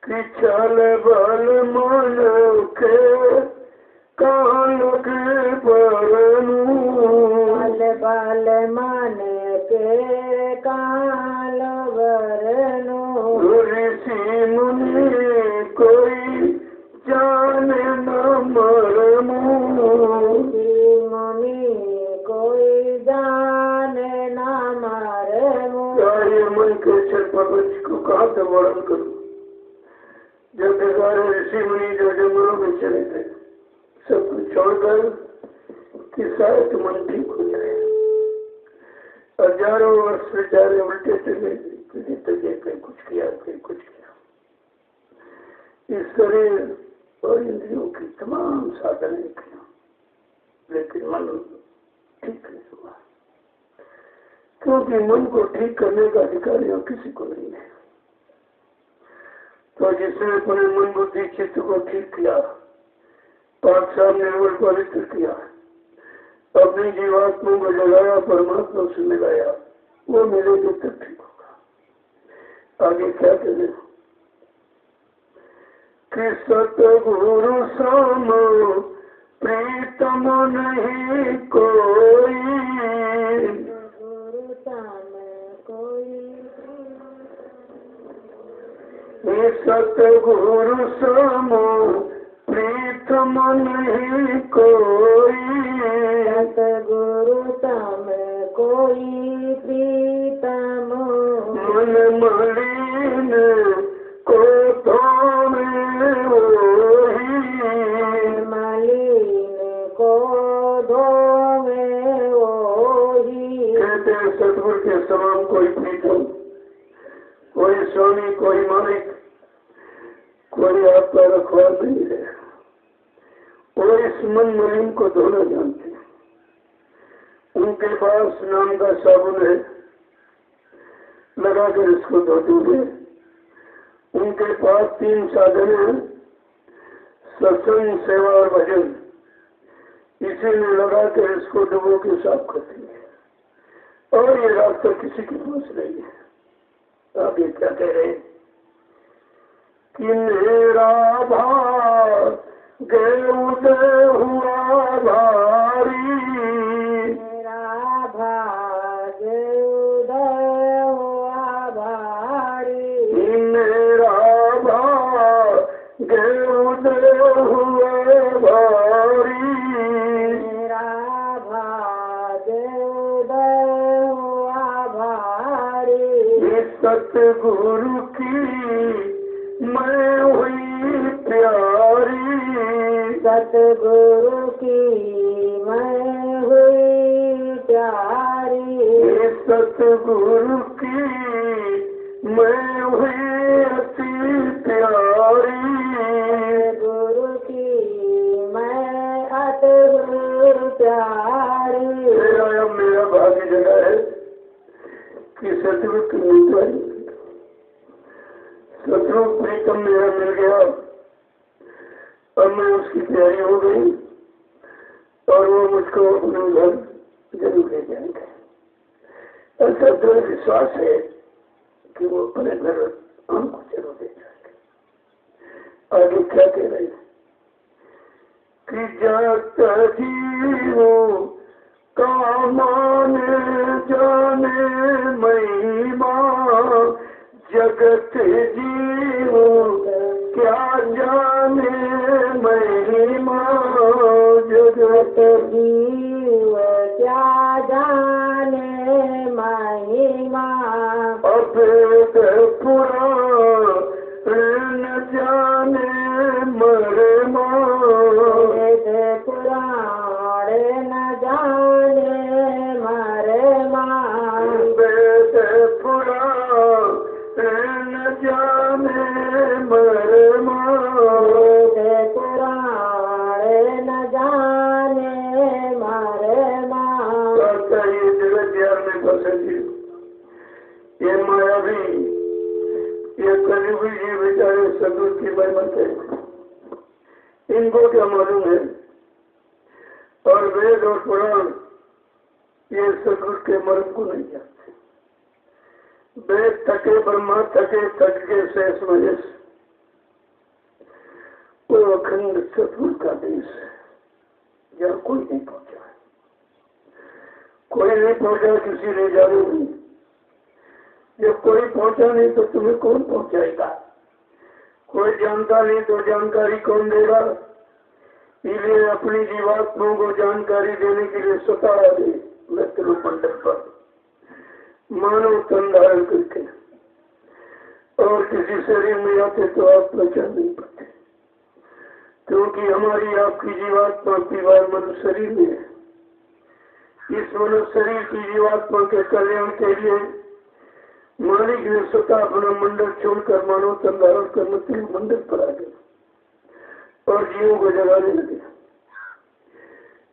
कि चल बल मन के कहाँ लगे परनू, बल मन के काल वरनू, ऋषि मुनि कोई जान न मरनू, मुनि कोई जान न मरनू। ये मन के क्षण प्रपंच को कहाँ से वर्णन करूं, जब सारे ऋषि मुनि जो जंगलों में चले गए, सब कुछ छोड़कर कि शायद मन ठीक हो जाए। हजारों वर्ष बेचारे उल्टे चले, किसी तरीके कहीं कुछ किया कहीं कुछ किया। इस शरीर और इंद्रियों की तमाम साधनें किया, लेकिन मन ठीक नहीं हुआ, क्योंकि मन को ठीक करने का अधिकार यहाँ किसी को नहीं है। तो जिसने अपने मन बुद्धि चित्त को ठीक किया, 5 साल निर्मल पवित्र किया, अपनी जीवात्मा को जगाया, परमात्मा से मिलाया, वो मेरे लिए तक ठीक होगा। आगे क्या करें कि सतगुरु साम प्रीतम नहीं कोई, गुरु साम कोई, सतगुरु साम प्रीतम नहीं कोई, सतगुरु साम कोई प्रीतम, मन मलिन को धोवे वही, मलिन को धोवे वही। कहते हैं सतगुरु के समान कोई प्रीतम, कोई स्वामी, कोई मालिक, कोई आपका रखवाल नहीं है। वो इस मन मलिन को धोना जानते हैं। उनके पास नाम का साबुन है, लगाकर इसको धो देंगे उनके पास 3 साधन हैं, सत्संग, सेवा और भजन। इसीलिए लगा के इसको डुबो के साफ करती है, और ये रास्ता किसी के पास नहीं है। आगे क्या कह रहे हैं कि मेरा भाग्य उदय हुआ भारी, मेरा भाग्य उदय हुआ भारी, मेरा भाग्य उदय हुआ भारी, मेरा भाग्य उदय हुआ भारी। सतगुरु की मैं हुई प्यारी, सतगुरु की मैं हुई प्यारी, सतगुरु की मैं हुई अति प्यारी, गुरु की मैं अति प्यारी। मेरा भाग्य जगह है कि सतगुरु की मित्रवारी, सतगुरु प्रीतम मेरा मिल गया और मैं उसकी प्यारी हो गई, और वो मुझको अपने घर जरूर ले जाएंगे। ऐसा दृढ़ विश्वास है कि वो अपने घर हमको जरूर ले जाएंगे। आगे क्या कह रहे हैं कि जाता जीवो कामाने जाने महिमा, जगत जीवो क्या जाने महिमा, जगत जीव क्या जाने महिमा, अभेद पुराण न जाने मरमा, वेद पुराण न जाने मरमा, वेद पुराण न जाने मरमा, वेद पुराण न जाने मरमा। में फंसे जी, ये माया भी, ये कलयुगी जी बेचारे सदगुरु की महिमा थे, इनको क्या मालूम है। और वेद और पुराण ये सदगुरु के मर्म को नहीं जानते। वेद थके, ब्रह्मा थके, थक के शेष महेश, वो अखंड सदगुरु का देश है जहाँ कोई नहीं पहुंचा, कोई नहीं पहुंचा, किसी ने जाने नहीं। जब कोई पहुंचा नहीं तो तुम्हें कौन पहुंचाएगा? कोई जानता नहीं तो जानकारी कौन देगा? इसलिए अपनी जीवात्माओं को जानकारी देने के लिए स्वतः आ गए व्यक्ति रूप मंडल पर मानव तन धारण करके, और किसी शरीर में आते तो आप पहचान नहीं पाते, क्योंकि हमारी आपकी जीवात्मा की बार मनुष्य शरीर में है। इस मनुष्य शरीर की जीवात्मा के कल्याण के लिए मालिक ने स्वतः अपना मंडल छोड़कर मानव तन धारण करने के लिए मंडल पर आ गए और जीवों को जगाने लगे।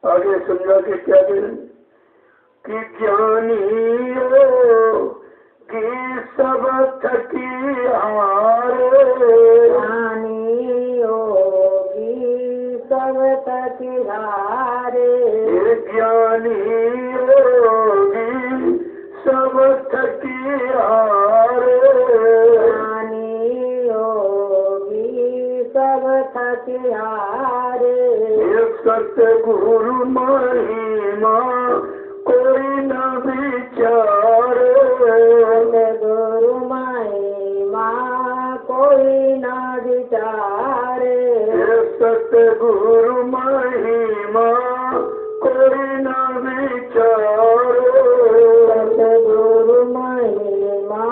आगे समझा के क्या कहें कि ज्ञानी हो कि सब थकी हारे, ज्ञानी होगी सब थकी हारे, ज्ञानी होगी सब थकी हारे, ज्ञानी होगी सब थकी हारे। सतगुरु महिमा कोई न विचारे, गुरु महिमा कोई न विचारे, सतगुरु महिमा कोई न विचारे, गुरु महिमा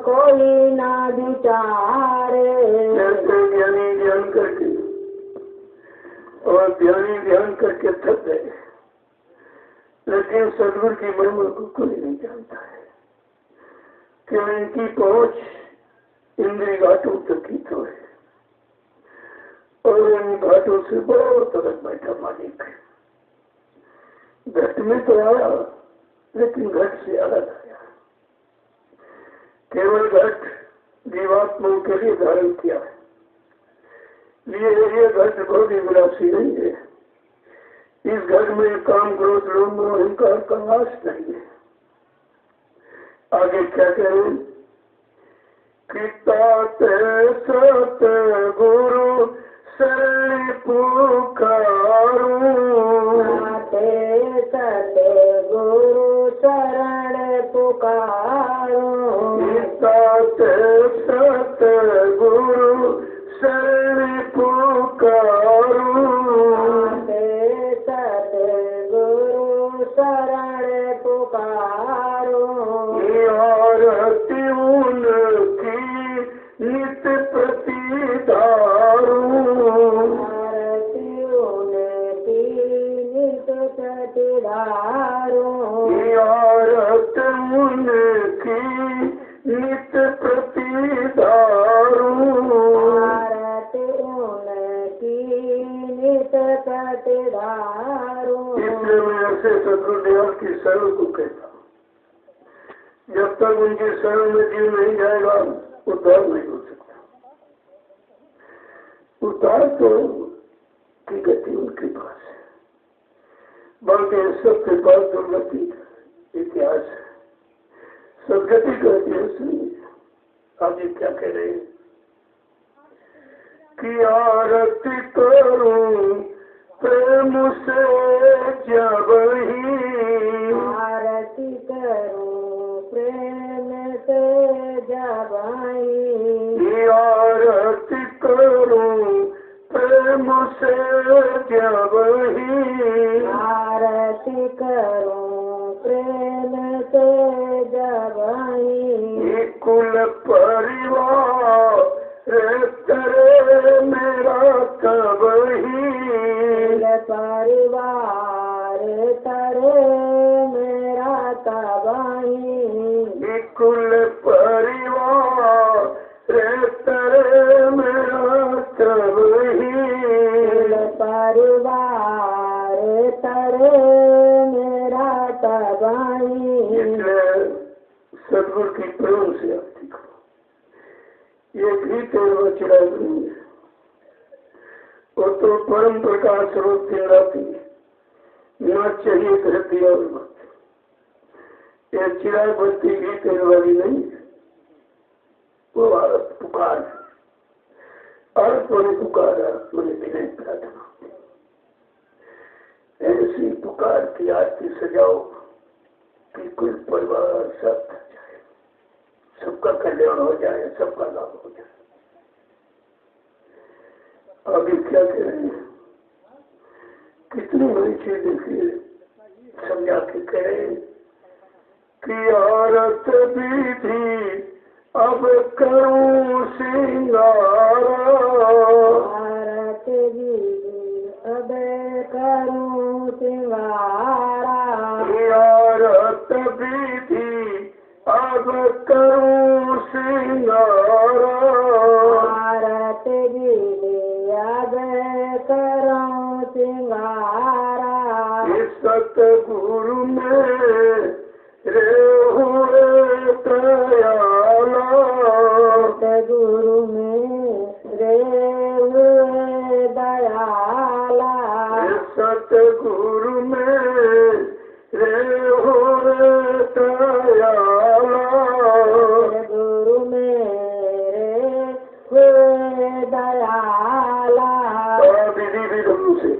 कोई न विचारे। ज्ञानी ध्यान करके और ध्यानी ध्यान करके थक गए, लेकिन सदगुरु की महिमा को कोई नहीं जानता है कि इनकी पहुंच इंद्रिय घाटों तक ही तो है, और इन घाटों से बहुत अलग बैठा मालिक। घट में तो आया, लेकिन घट से अलग आया। केवल घट जीवात्माओं के लिए धारण किया है। ये घट बहुत ही विलासी नहीं है। इस घर में काम, क्रोध, लोभ, मोह, अहंकार का वास नहीं है। आगे क्या करें? कितात सत गुरु शरण पुकारूं, सत गुरु शरण पुकारूं, कितात सत गुरु शरण पुकारूं, सत गुरु शरण पुकारूं, आरती उनकी नित प्रति धारूं, आरती उनकी नित प्रति धारूं, आरती उनकी नित प्रति धारूं, आरती उनकी नित प्रति धारूं। इसलिए मैं ऐसे सदगुरुदेव की शरण को कहता हूँ। जब तक उनकी शरण में जीव नहीं जाएगा, उद्धार नहीं हो सकता। उद्धार तो की गति उनके पास है, बाकी सबके पास दुर्गति इतिहास है। सदगति का इतिहास नहीं है। आगे क्या कह रहे हैं? कि आरती करूं प्रेम से जब ही, आरती करूं प्रेम से जब ही, आरती करूं प्रेम से जब ही, आरती करूं प्रेम से जब ही, कुल परिवार तेरे मेरा कब ही, परिवार तरे मेरा तब ही, कुल परिवार तेरे मेरा कब ही, परिवार तरे मेरा तब ही। सदगुरु की प्रेम से आरती करो। ये भी तेरवा चिराग नहीं है, वो तो परम प्रकाश स्वरूप दिन राती न चाहिए धरती और मत। ये चिराग बत्ती भी तेरे वाली नहीं है, वो आरत पुकार है। आरत वाली पुकार है, मैंने विनय प्रार्थना। ऐसी पुकार की आरती सजाओ कि कुल परिवार सब थक जाए, सबका कल्याण हो जाए, सबका लाभ हो जाए। आगे क्या कह रहे हैं? कितनी बड़ी चीज देखिए, समझा के कह रहे हैं कि आरत विधि अब करूं सिंगारा, आरत विधि अब करूं सिंगारा, आरत विधि अब करूं सिंगारा, आरत विधि अब करूं सिंगारा, सतगुरु में रे हुए दयाला, सतगुरु में रे हुए दयाला, सतगुरु में रे हुए दयाला, सतगुरु में रे हुए दयाला। विधि विधान से,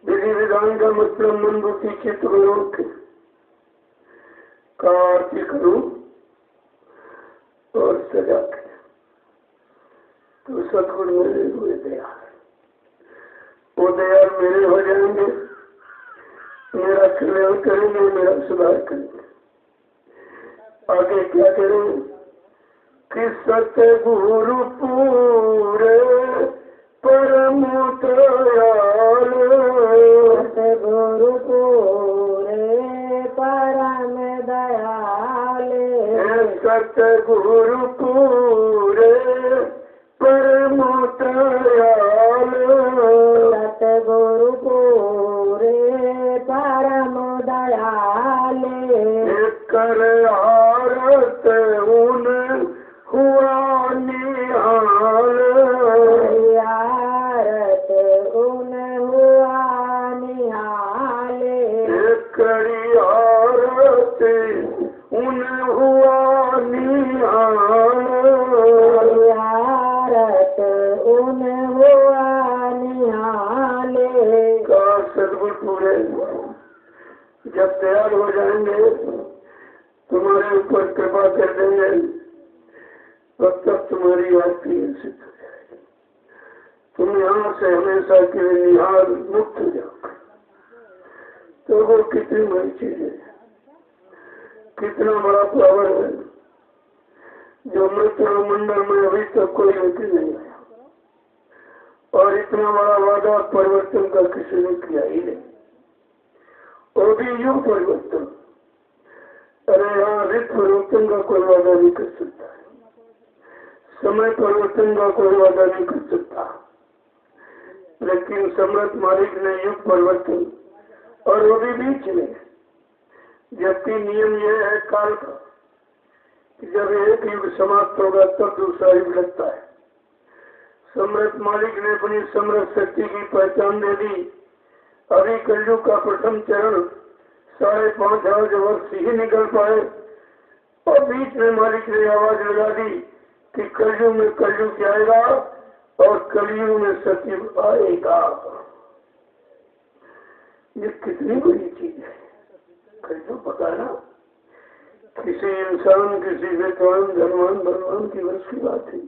विधि विधान का मतलब मन बुद्धि चित्त विरोध का आरती करूं और सजा के, तो सदगुरु मेरे हुए दयाल, वो दयाल मेरे हो जाएंगे, मेरा कल्याण करेंगे, मेरा सुधार करेंगे। आगे क्या करें? कि सतगुरु पूरे परम दयाल, सतगुरु पूरे परम दयाल, सतगुरु पूरे परम दयाल, सतगुरु पूरे परम दयाल, कर आरत उन जाएंगे, तुम्हारे ऊपर कृपा कर देंगे, और तब तुम्हारी आरती सिद्ध हो जाएगी। तुम यहाँ से हमेशा के लिए निहार मुक्त हो जाओगे। तो वो कितनी बड़ी चीज है, कितना बड़ा पावर है, जो मृत्यु मंडल में अभी तक कोई व्यक्ति नहीं आया, और इतना बड़ा वादा परिवर्तन का किसी ने किया ही नहीं। और भी युग परिवर्तन, अरे यहाँ ऋतु परिवर्तन का कोई वादा नहीं कर सकता है, समय परिवर्तन का कोई वादा नहीं कर सकता, लेकिन सम्राट मालिक ने युग परिवर्तन, और वो भी बीच में, जबकि नियम यह है काल का कि जब एक युग समाप्त होगा तब दूसरा युग लगता है। सम्राट मालिक ने अपनी समृद्ध शक्ति की पहचान दे दी। अभी कलयुग का प्रथम चरण 5,500 वर्ष ही निकल पाए, और बीच में मालिक ने आवाज लगा दी कि कलयुग में कलयुग आएगा और कलयुग में सत्युग आएगा। ये कितनी बड़ी चीज है, कलयुग बताना किसी इंसान, किसी विद्वान, धनवान, बलवान की वश की बात है,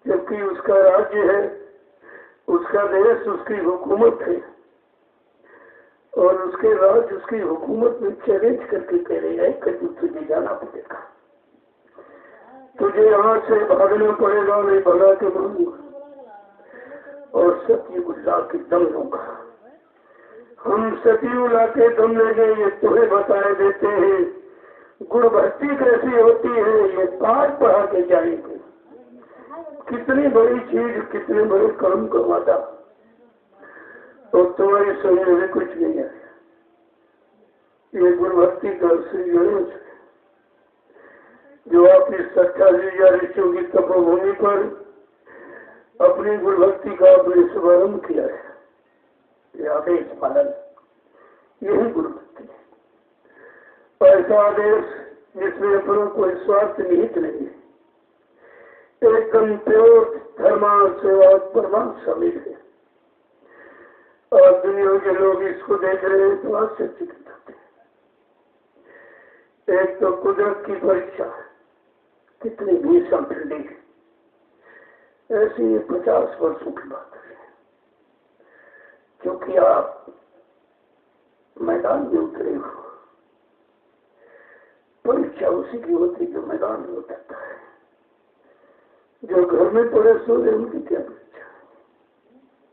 जबकि उसका राज्य है, उसका देश, उसकी हुकूमत है, और उसके राज, उसकी हुकूमत में चैलेंज करके कह रहे हैं कि तुझे जाना पड़ेगा, तुझे यहाँ से भागना पड़ेगा, नहीं भगा के मारूंगा और सतयुग ला के दम लूंगा। हम सतयुग ला के दम लेंगे, ये तुम्हें बताए देते हैं। गुण भक्ति कैसी होती है, ये पाठ पढ़ा के जाएंगे। कितनी बड़ी चीज, कितने बड़े काम का वादा, तो तुम्हारी समझ में कुछ नहीं आया। ये गुण भक्ति का श्री गणेश जो आपकी 27,000 ऋषियों की तपोभूमि पर अपनी गुण भक्ति का आपने शुभारंभ किया है, ये आदेश पालन, यही गुण भक्ति है। ऐसा आदेश जिसमें अपना कोई स्वार्थ निहित नहीं है, एकदम प्योर धर्मा सेवा परमार्थ शामिल है, और दुनिया के लोग इसको देख रहे हैं तो आश्चर्यचकित होते हैं। एक तो कुदरत की परीक्षा कितनी भीषण ठंडी है, ऐसी 50 वर्षों की बात है, क्योंकि आप मैदान में उतरे हो। परीक्षा उसी की होती जो मैदान में उतरता है। जो घर में पड़े सो रहे उनकी क्या परीक्षा,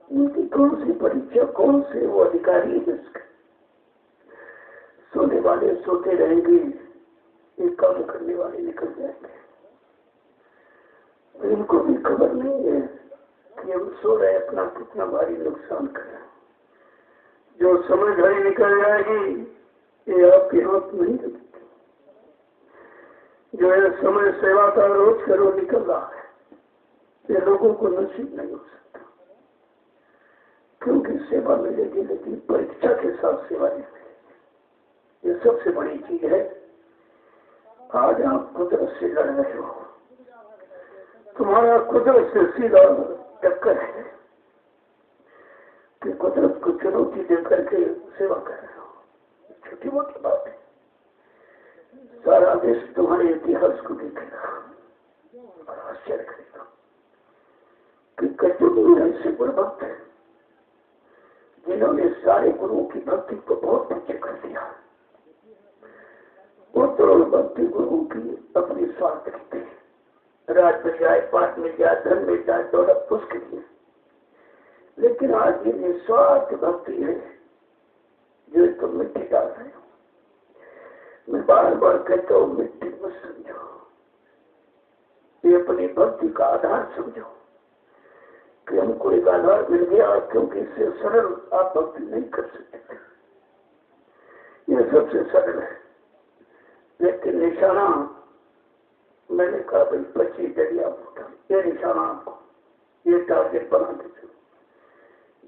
उनकी कौन सी परीक्षा, कौन से वो अधिकारी है जिसके सोने वाले सोते रहेंगे, एक काम करने वाले निकल जाएंगे। इनको भी खबर नहीं है कि हम सो रहे अपना कितना भारी नुकसान करें। जो समय घड़ी निकल जाएगी ये आपके हाथ नहीं रखती। जो है समय सेवा का रोज करो निकल रहा है, ये लोगों को नसीब नहीं हो सकता, क्योंकि सेवा मिलेगी लेकिन परीक्षा के साथ सेवा नहीं मिलेगी। ये सबसे बड़ी चीज है। आज आप कुदरत से लड़ रहे हो, तुम्हारा कुदरत से सीधा टक्कर है कि कुदरत को चुनौती देकर के सेवा कर रहे हो। छोटी मोटी बात है, सारा देश तुम्हारे इतिहास को देखेगा और आश्चर्य करेगा कि कलयुग में ऐसे गुरु भक्त हैं जिन्होंने सारे गुरुओं की भक्ति को बहुत पीछे कर दिया। वो तो भक्ति गुरुओं की अपनी स्वार्थ की थी, राज मिल जाए, पाठ मिल जाए, धन मिल जाए, दौलत उसके लिए। लेकिन आज ये निस्वार्थ भक्ति है जो तुम मिट्टी डाल रहे हो। मैं बार बार कहता हूँ मिट्टी मत समझो, ये अपनी भक्ति का आधार समझो कि हमको एक आधार मिल गया, क्योंकि इससे सरल आप भक्ति नहीं कर सकते। ये सबसे सरल है, लेकिन निशाना मैंने कहा भाई 25 दरिया फूटा, ये निशाना आपको, ये टारगेट बना दीजिए।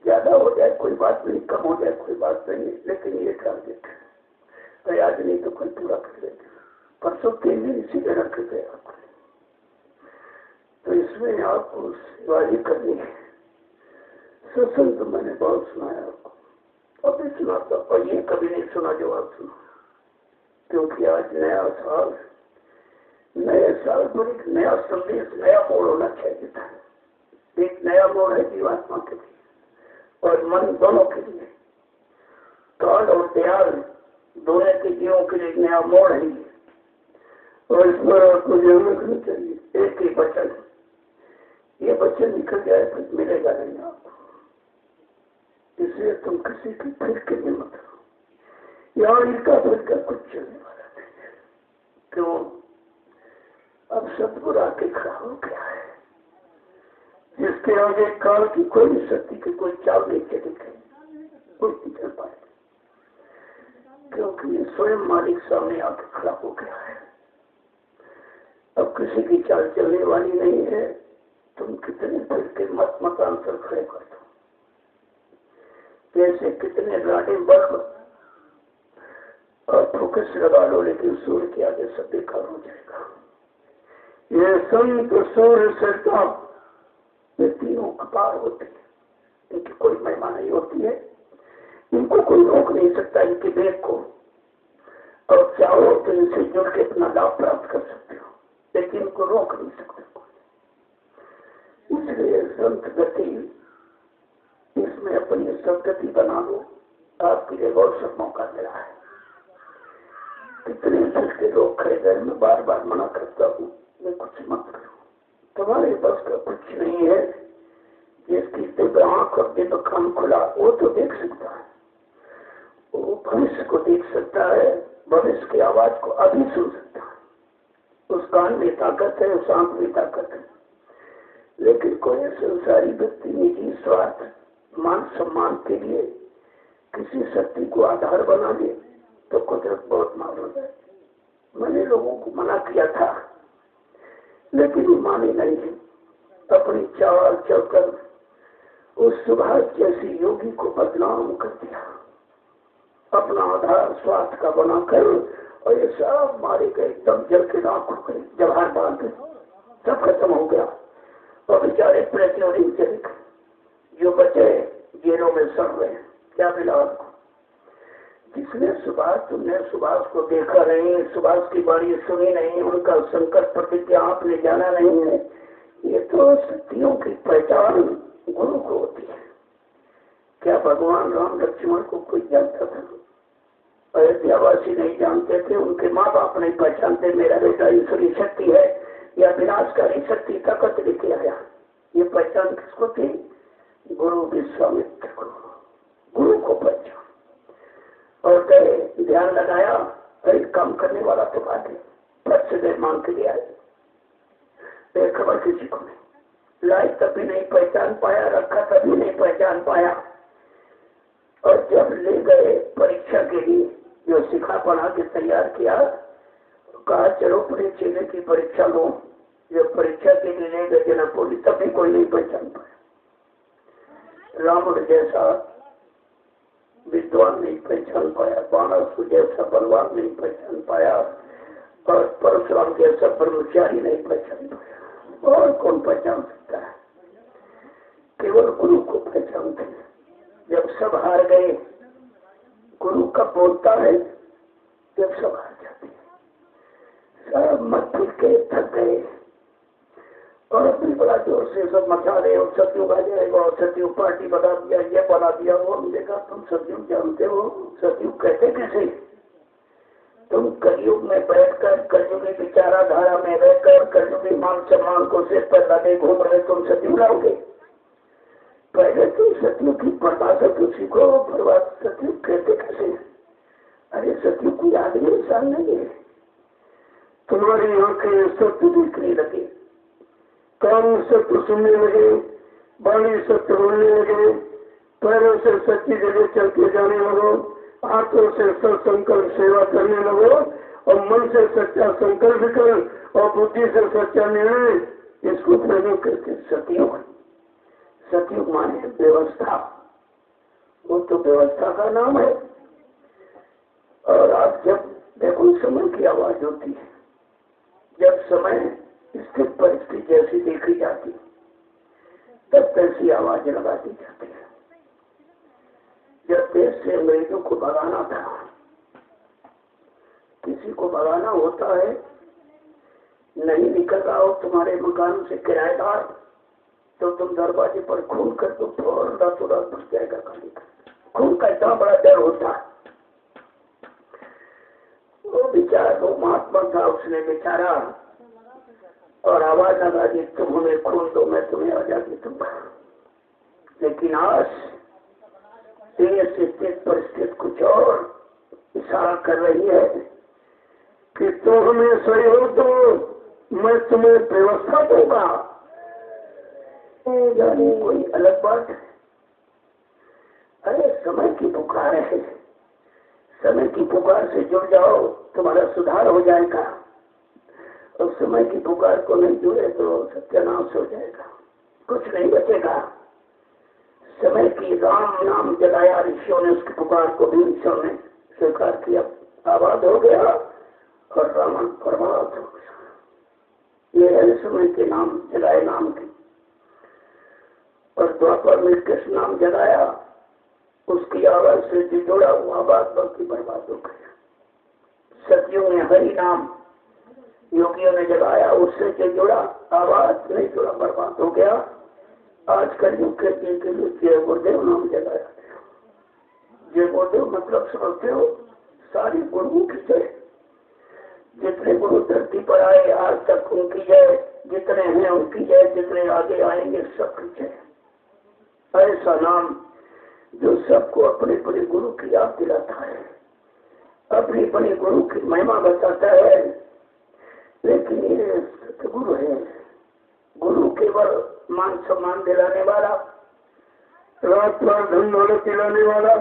ज्यादा हो जाए कोई बात नहीं, कम हो जाए कोई बात नहीं, लेकिन ये टारगेट है। तो आज नहीं तो कोई पूरा कर लेगा। परसों 3 दिन इसी तरह रख गए आपको, तो इसमें आपको सेवाई करनी है। सत्संग तो मैंने बहुत सुनाया आपको, और भी सुनाता, और ये कभी नहीं सुना जो आप सुना। क्योंकि आज नया साल, नए साल पर एक नया संदेश, नया मोड़ होना चाहिए था। एक नया मोड़ है जीवात्मा के लिए और मन दोनों के लिए, काल और दयाल दोनों के जीवों के लिए नया मोड़ है और इस पर आपको ध्यान रखना चाहिए। एक ही वचन, ये वचन निकल जाए फिर मिलेगा नहीं आपको, इसलिए तुम किसी की फिर के लिए मत रहो। यहाँ इनका फिर का कुछ चलने वाला नहीं है। क्यों? अब सतगुरु आके खड़ा हो गया है, जिसके आगे काल की कोई शक्ति की कोई चाल नहीं चली गई, कोई नहीं चल पाए, क्योंकि ये स्वयं मालिक सामने आके खड़ा हो गया है। अब किसी की चाल चलने वाली नहीं है। तुम कितने फिर के मत मतांतर खड़े कर दो, जैसे कितने राडे बल्ब और फोकस लगा लो, लेकिन सूर्य के आगे सब बेकार हो जाएगा। ये संत सूर्य सरिता, ये तीनों अपार होते हैं, इनकी कोई महिमा नहीं होती है, इनको कोई रोक नहीं सकता इनके वेग को। और चाहो तो इनसे जुड़ के अपना लाभ प्राप्त कर सकते हो, लेकिन इनको रोक नहीं सकते कोई। इसलिए संत गति, इसमें अपनी सदगति बना लो, आपके लिए बहुत सब मौका मिला है। कितने फिर के लोग खड़े गए, मैं बार बार मना करता हूँ, मैं कुछ मत करो, तुम्हारे बस का कुछ नहीं है। जिसकी दिव्य आंख और दिव्य कान खुला, वो तो देख सकता है, वो भविष्य को देख सकता है, भविष्य की आवाज को अभी सुन सकता है। उस कान में ताकत है, उस आंख में ताकत है। लेकिन कोई संसारी व्यक्ति निजी स्वार्थ, मान सम्मान के लिए किसी शक्ति को आधार बना दे तो कुदरत बहुत मार हो जाए। मैंने लोगों को मना किया था, लेकिन वो माने नहीं है। अपनी चाल चलकर उस सुभाष जैसी योगी को बदनाम कर दिया, अपना आधार स्वार्थ का बनाकर, और ये सब मारे गए, तब जल के राख हो गए, जवाहर बांध गए, सब खत्म हो गया। और बेचारे प्रतियोगी चले गए, जो बचे जेलों में सड़ रहे। क्या मिला आपको? जिसने सुभाष, तुमने सुभाष को देखा नहीं, सुभाष की बाणी सुनी नहीं, उनका संकट प्रतिज्ञा आपने जाना नहीं है, ये तो शक्तियों की पहचान गुरु को होती है। क्या भगवान राम लक्ष्मण को कोई जानता था? अयोध्यावासी नहीं जानते थे, उनके माँ बाप नहीं पहचानते मेरा बेटा ईश्वरी शक्ति है या विनाशकारी शक्ति ताकत लेके आया। ये पहचान किसको थी? गुरु विश्वामित्र को, गुरु को पहचान। और गए, ध्यान लगाया, कई काम करने वाला तो बात है, प्रत्येक मांग के लिए आए, खबर किसी को नहीं लाई, तभी नहीं पहचान पाया, रखा तभी नहीं पहचान पाया। और जब ले गए परीक्षा के लिए, जो सिखा पढ़ा के तैयार किया, कहा चलो अपने चेले की परीक्षा लो। जब परीक्षा के लिए ले गए जनकपुरी, तभी कोई नहीं पहचान पाया। रावण जैसा विद्वान नहीं पहचान पाया, बाणासुर जैसा बलवान नहीं पहचान पाया, और परशुराम जैसा ब्रह्मचारी नहीं पहचान पाया। और कौन पहचान सकता है? केवल गुरु को पहचानते हैं। जब सब हार गए, गुरु कब बोलता है? जब सब हार जाते हैं, सब मत फिर के थक गए और अपनी बड़ा जोर से सब मचा रहे, और सतयुग आ जाएगा, और सतयुग पार्टी बना दिया, ये बना दिया, वो। हमने कहा तुम सतयुग जानते हो? सतयुग कहते कैसे? तुम कलयुग में बैठकर, कलयुगी विचाराधारा में रहकर, कलयुगी मान सम्मान को सिर पर लगे घूम रहे, तुम सतयुग लाओगे? पहले तो सतयुग की परिभाषा तो सीखो, सतयुग कहते कैसे? अरे सतयुग कोई आदमी इंसान नहीं है। तुम्हारी आंखें सत्य दिखने लगे, कान सत्य सुनने लगे, वाणी सत्य बोलने लगे, पैरों से सच्ची जगह चल के जाने लगो, हाथों से सत्संकल्प सेवा करने लगो, और मन से सच्चा संकल्प कर, और बुद्धि से सच्चा निर्णय। इसको प्रयोग करके सतयुग। सतयुग माने व्यवस्था, वो तो व्यवस्था का नाम है। और आप जब देखो समय की आवाज होती है, जब समय स्थित परिस्थिति जैसी देखी जाती, तब तैसी आवाज लगा दी जाती है। जब देश से अंग्रेजों को भगाना था, किसी को भगाना होता है, नहीं निकल रहा हो तुम्हारे मकान से किराएदार, तो तुम दरवाजे पर खून कर दो, फौरन रातों रात घुस जाएगा खाली। खून का इतना बड़ा डर होता है। वो बेचारा वो महात्मा था, उसने बेचारा और आवाज लगा दी, तुम हमें खून दो, मैं तुम्हें आजादी दूंगा। लेकिन आज देश से परिस्थिति कुछ और इशारा कर रही है कि तुम हमें सही हो तो मैं तुम्हें व्यवस्था दूंगा। यानी कोई अलग बात है। अरे समय की पुकार है, समय की पुकार से जुड़ जाओ, तुम्हारा सुधार हो जाएगा। और समय की पुकार को नहीं जुड़े तो सत्यानाश हो जाएगा, कुछ नहीं बचेगा। समय की राम नाम जलाया ऋषियों ने, उसकी पुकार को भी ऋषियों ने स्वीकार किया, आबाद हो गया और रावण बर्बाद हो गया। ये है समय के नाम जलाए नाम की। और द्वापर में कृष्ण नाम जलाया, उसकी आवाज से जो जुड़ा हुआ बात बाकी बर्बाद हो गया। सतियों ने हरि नाम योगियों ने जगाया, उससे जो जुड़ा आवाज नहीं जुड़ा, बर्बाद हो गया। आज कल युग के जय गुरुदेव नाम जगाया। जय गुरुदेव मतलब समझते हो, सारी गुरुओं की जय। जितने गुरु धरती पर आए आज तक उनकी जय, जितने हैं उनकी जय, जितने आगे आएंगे सबकी जय। ऐसा नाम जो सबको अपने अपने गुरु की याद दिलाता है, अपनी अपने गुरु की महिमा बताता है। लेकिन ये सतगुरु है, गुरु केवल मान सम्मान दिलाने वाला, रात रात धन दौलत दिलाने वाला,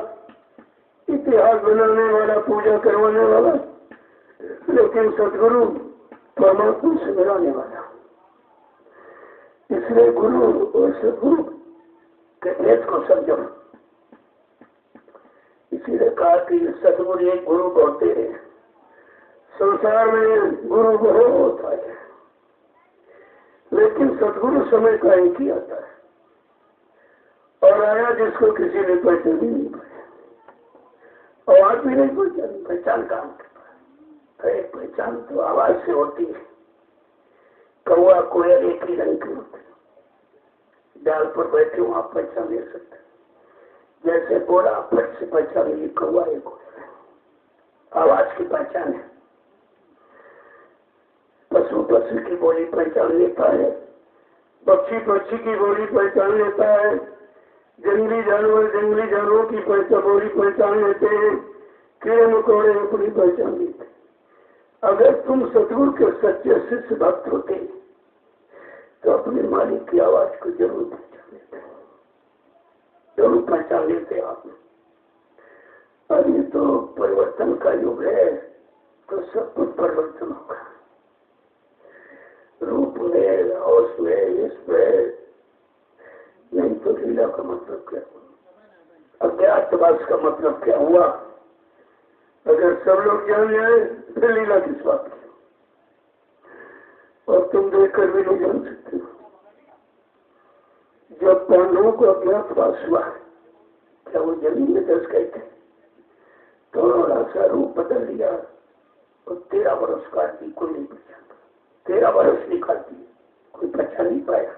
इतिहास बनाने वाला, पूजा करवाने वाला, लेकिन सतगुरु परमात्मा से मिलाने वाला। इसलिए गुरु और सतगुरु के भेद को समझो। इसीलिए कहा कि सतगुरु एक गुरु बहुत है। संसार में गुरु बहुत है, लेकिन सतगुरु समय का एक ही आता है, और आया जिसको किसी ने पहचान नहीं पाया, और आज भी नहीं पहचान। पहचान काम के पास है, पहचान तो आवाज से होती है। कौआ कोयल एक ही रंग के होते, डाल पर बैठे हो आप पहचान ले सकते। जैसे बोला फट से पहचान ली, कौआ एक कोयल, आवाज की पहचान है। पशु पशु की बोली पहचान लेता है, पक्षी पक्षी की बोली पहचान लेता है, जंगली जानवरों की बोली पहचान लेते हैं, कीड़े मकोड़े अपनी पहचान लेते। अगर तुम सतगुरु के सच्चे शिष्य भक्त होते तो अपने मालिक की आवाज को जरूर पहचान लेते, जरूर पहचान लेते आप। अब ये तो परिवर्तन का युग है, तो सब कुछ परिवर्तन होगा, रूप में, होश में, इसमें। नहीं तो लीला का मतलब क्या हुआ, अज्ञातवास का मतलब क्या हुआ? अगर सब लोग जान जाए फिर लीला किस बात की? और तुम देखकर भी नहीं जान सकते। जब पांडवों को अज्ञातवास हुआ, क्या वो जमीन में दस गए थे? थोड़ा सा रूप बदल लिया और 13 वर्ष काट दी, कोई नहीं पहचानता। 13 वर्ष निकाल दिए, कोई पहचान नहीं पाया।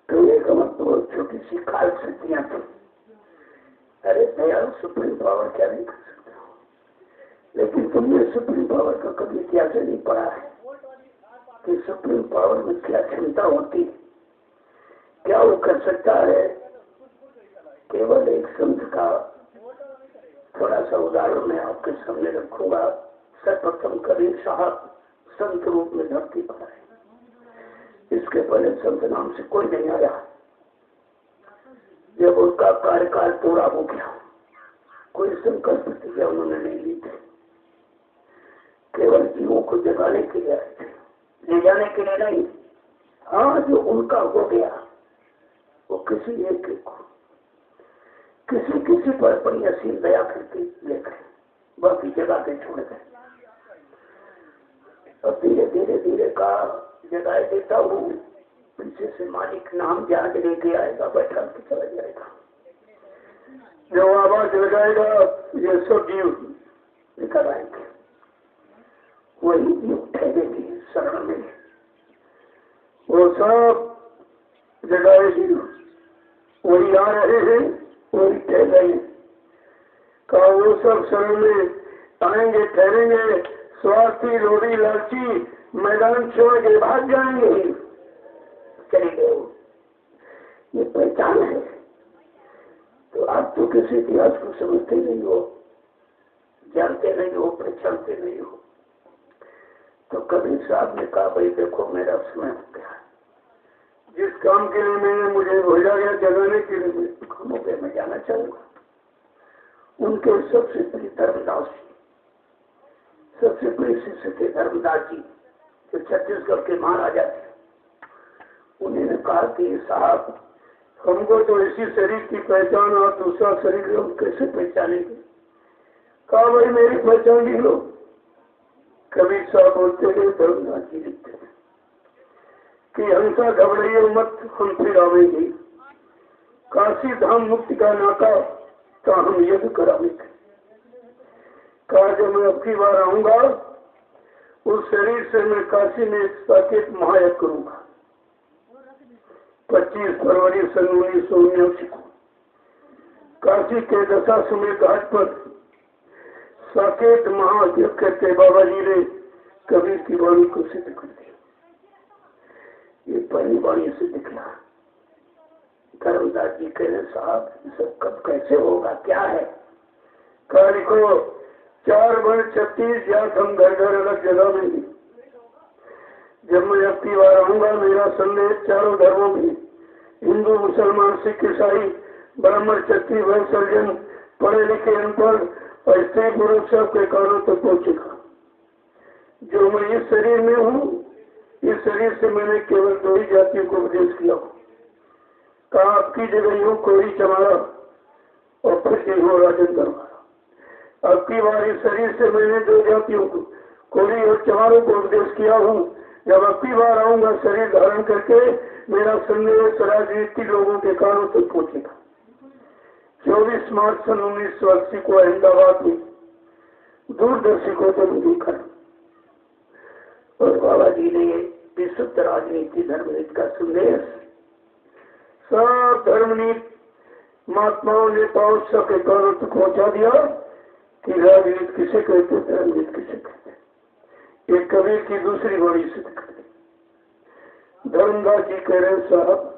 कहने का मतलब छोटी सी काल शक्तियां थी। अरे दयाल सुप्रीम पावर क्या नहीं कर सकता? लेकिन तुमने सुप्रीम पावर का कभी इतिहास नहीं पढ़ा है कि सुप्रीम पावर में क्या क्षमता होती, क्या वो कर सकता है। केवल एक संत का थोड़ा सा उदाहरण मैं आपके सामने रखूंगा। सर्वप्रथम कबीर साहब संत रूप में धरती पर आए, इसके पहले संत नाम से कोई नहीं आया। जब उनका कार्यकाल पूरा हो गया, कोई संकल्प प्रतिज्ञा उन्होंने नहीं ली थी, केवल जीवों को जगाने के लिए आए थे, ले जाने के लिए नहीं। हाँ, जो उनका हो गया वो किसी एक को, किसी पर अपनी असीम दया करके ले गए, बाकी जगह के छोड़ गए। और धीरे धीरे धीरे का जगाए देता हूँ, पीछे से मालिक नाम जहाज लेके आएगा, बैठा के चला जाएगा। जो आवाज लगाएगा ये सब जीव निकल आएंगे। वही भी उठेगी शरण में। वो सब जगाएगी, वही आ रहे हैं, वही ठहरेंगे। का वो सब शरण में आएंगे, ठहरेंगे, स्वार्थी लोभी लालची मैदान छोड़ के भाग जाएंगे, चले गए। ये पहचान है। तो आप तो किसी इतिहास को समझते नहीं हो, जानते नहीं हो, पहचानते नहीं हो। तो कबीर साहब ने कहा, भाई देखो मेरा समय हो गया, जिस काम के लिए मैंने मुझे भेजा गया जगाने के लिए कामों पे मैं जाना चाहूंगा। उनके सबसे बड़ी धर्मदास जी, सबसे बड़े शिष्य थे धर्मदास जी, जो छत्तीसगढ़ के महाराजा थे। उन्होंने कहा कि साहब हमको तो इसी शरीर की पहचान और दूसरा शरीर हम कैसे पहचानेंगे। कहा भाई मेरी पहचान लिख लो। कबीर साहब बोलते थे, धर्मदास जी लिखते थे कि हंसा घबराइए मत, हम फिर आवेंगे, काशी धाम मुक्ति का नाका का हम यज्ञ करावेंगे। कहा जब मैं अब की बार आऊंगा उस शरीर से मैं काशी में साकेत महायज्ञ करूंगा। 25 फरवरी सन 1979 को काशी के दशाश्वमेध घाट पर साकेत महायज्ञ करके बाबा जी ने कबीर की वाणी को सिद्ध कर दिया। ये पहली वाणी से दिखला। धर्मदास जी कह रहे साहब सब कब कैसे होगा, क्या है। कहा लिखो 4 वर्ण 36 जात हम घर घर अलग जगह में ही। जब मैं अब की बार आऊंगा मेरा संदेश चारों धर्मों में, हिंदू मुसलमान सिख ईसाई ब्राह्मण क्षत्रिय वैश्य सर्जन पढ़े लिखे अनपढ़ और स्त्री पुरुष सब के कानों तक पहुंचेगा। जो मैं इस शरीर में हूँ, इस शरीर से मैंने केवल 2 ही जातियों को उपदेश किया। कहा आपकी जगह यूं कोई चमारा और फिर हो राजेंद्र हमारा। अब की बार इस शरीर से मैंने 2 जातियों को कोरी और चमारों को उपदेश किया हूँ। जब अब की बार आऊंगा शरीर धारण करके मेरा संदेश राजनीति लोगों के कानों तक पहुंचेगा। 24 मार्च सन 1980 को अहमदाबाद में दूरदर्शी को जन्म देखा और बाबा जी ने विशुद्ध राजनीति धर्मनीति का संदेश सब धर्मनीति महात्माओं ने पाउस के कानों तक पहुंचा दिया कि राजनीति किसे कहते, धर्मनीति किसे कहते। एक कबीर की दूसरी बड़ी सिद्ध कर दी। धर्मदास जी कह रहे साहब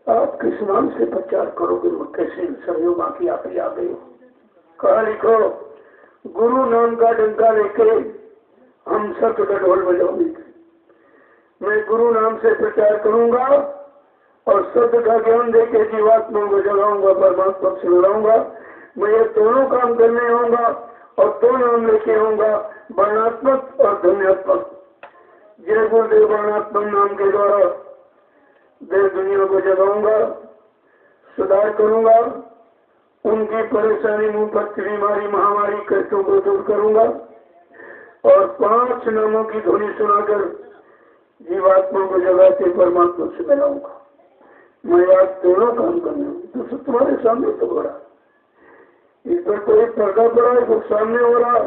आप किस नाम से प्रचार करोगे, कैसे सहयोग बाकी आप ही आ गए हो। कहा लिखो गुरु नाम का डंका लेके हम सत्य का ढोल बजाओगे। मैं गुरु नाम से प्रचार करूंगा और सत्य का ज्ञान देके जीवात्मा को जगाऊंगा, परमात्मा से मिलाऊंगा। मैं ये दोनों काम करने आऊंगा और 2 नाम लेके आऊंगा, वर्णात्मक और धन्यात्मक। जय गुरुदेव वर्णात्मक नाम के द्वारा देश दुनिया को जगाऊंगा, सुधार करूंगा, उनकी परेशानी मुंह बीमारी महामारी कष्टों को दूर करूंगा और 5 नामों की ध्वनि सुनाकर जीवात्मा को जगाते परमात्मा से मिलाऊंगा। मैं आज दोनों काम करने हूँ। तो तुम्हारे सामने तो हो रहा, इस पर कोई पर्दा पड़ा है, वो सामने हो रहा,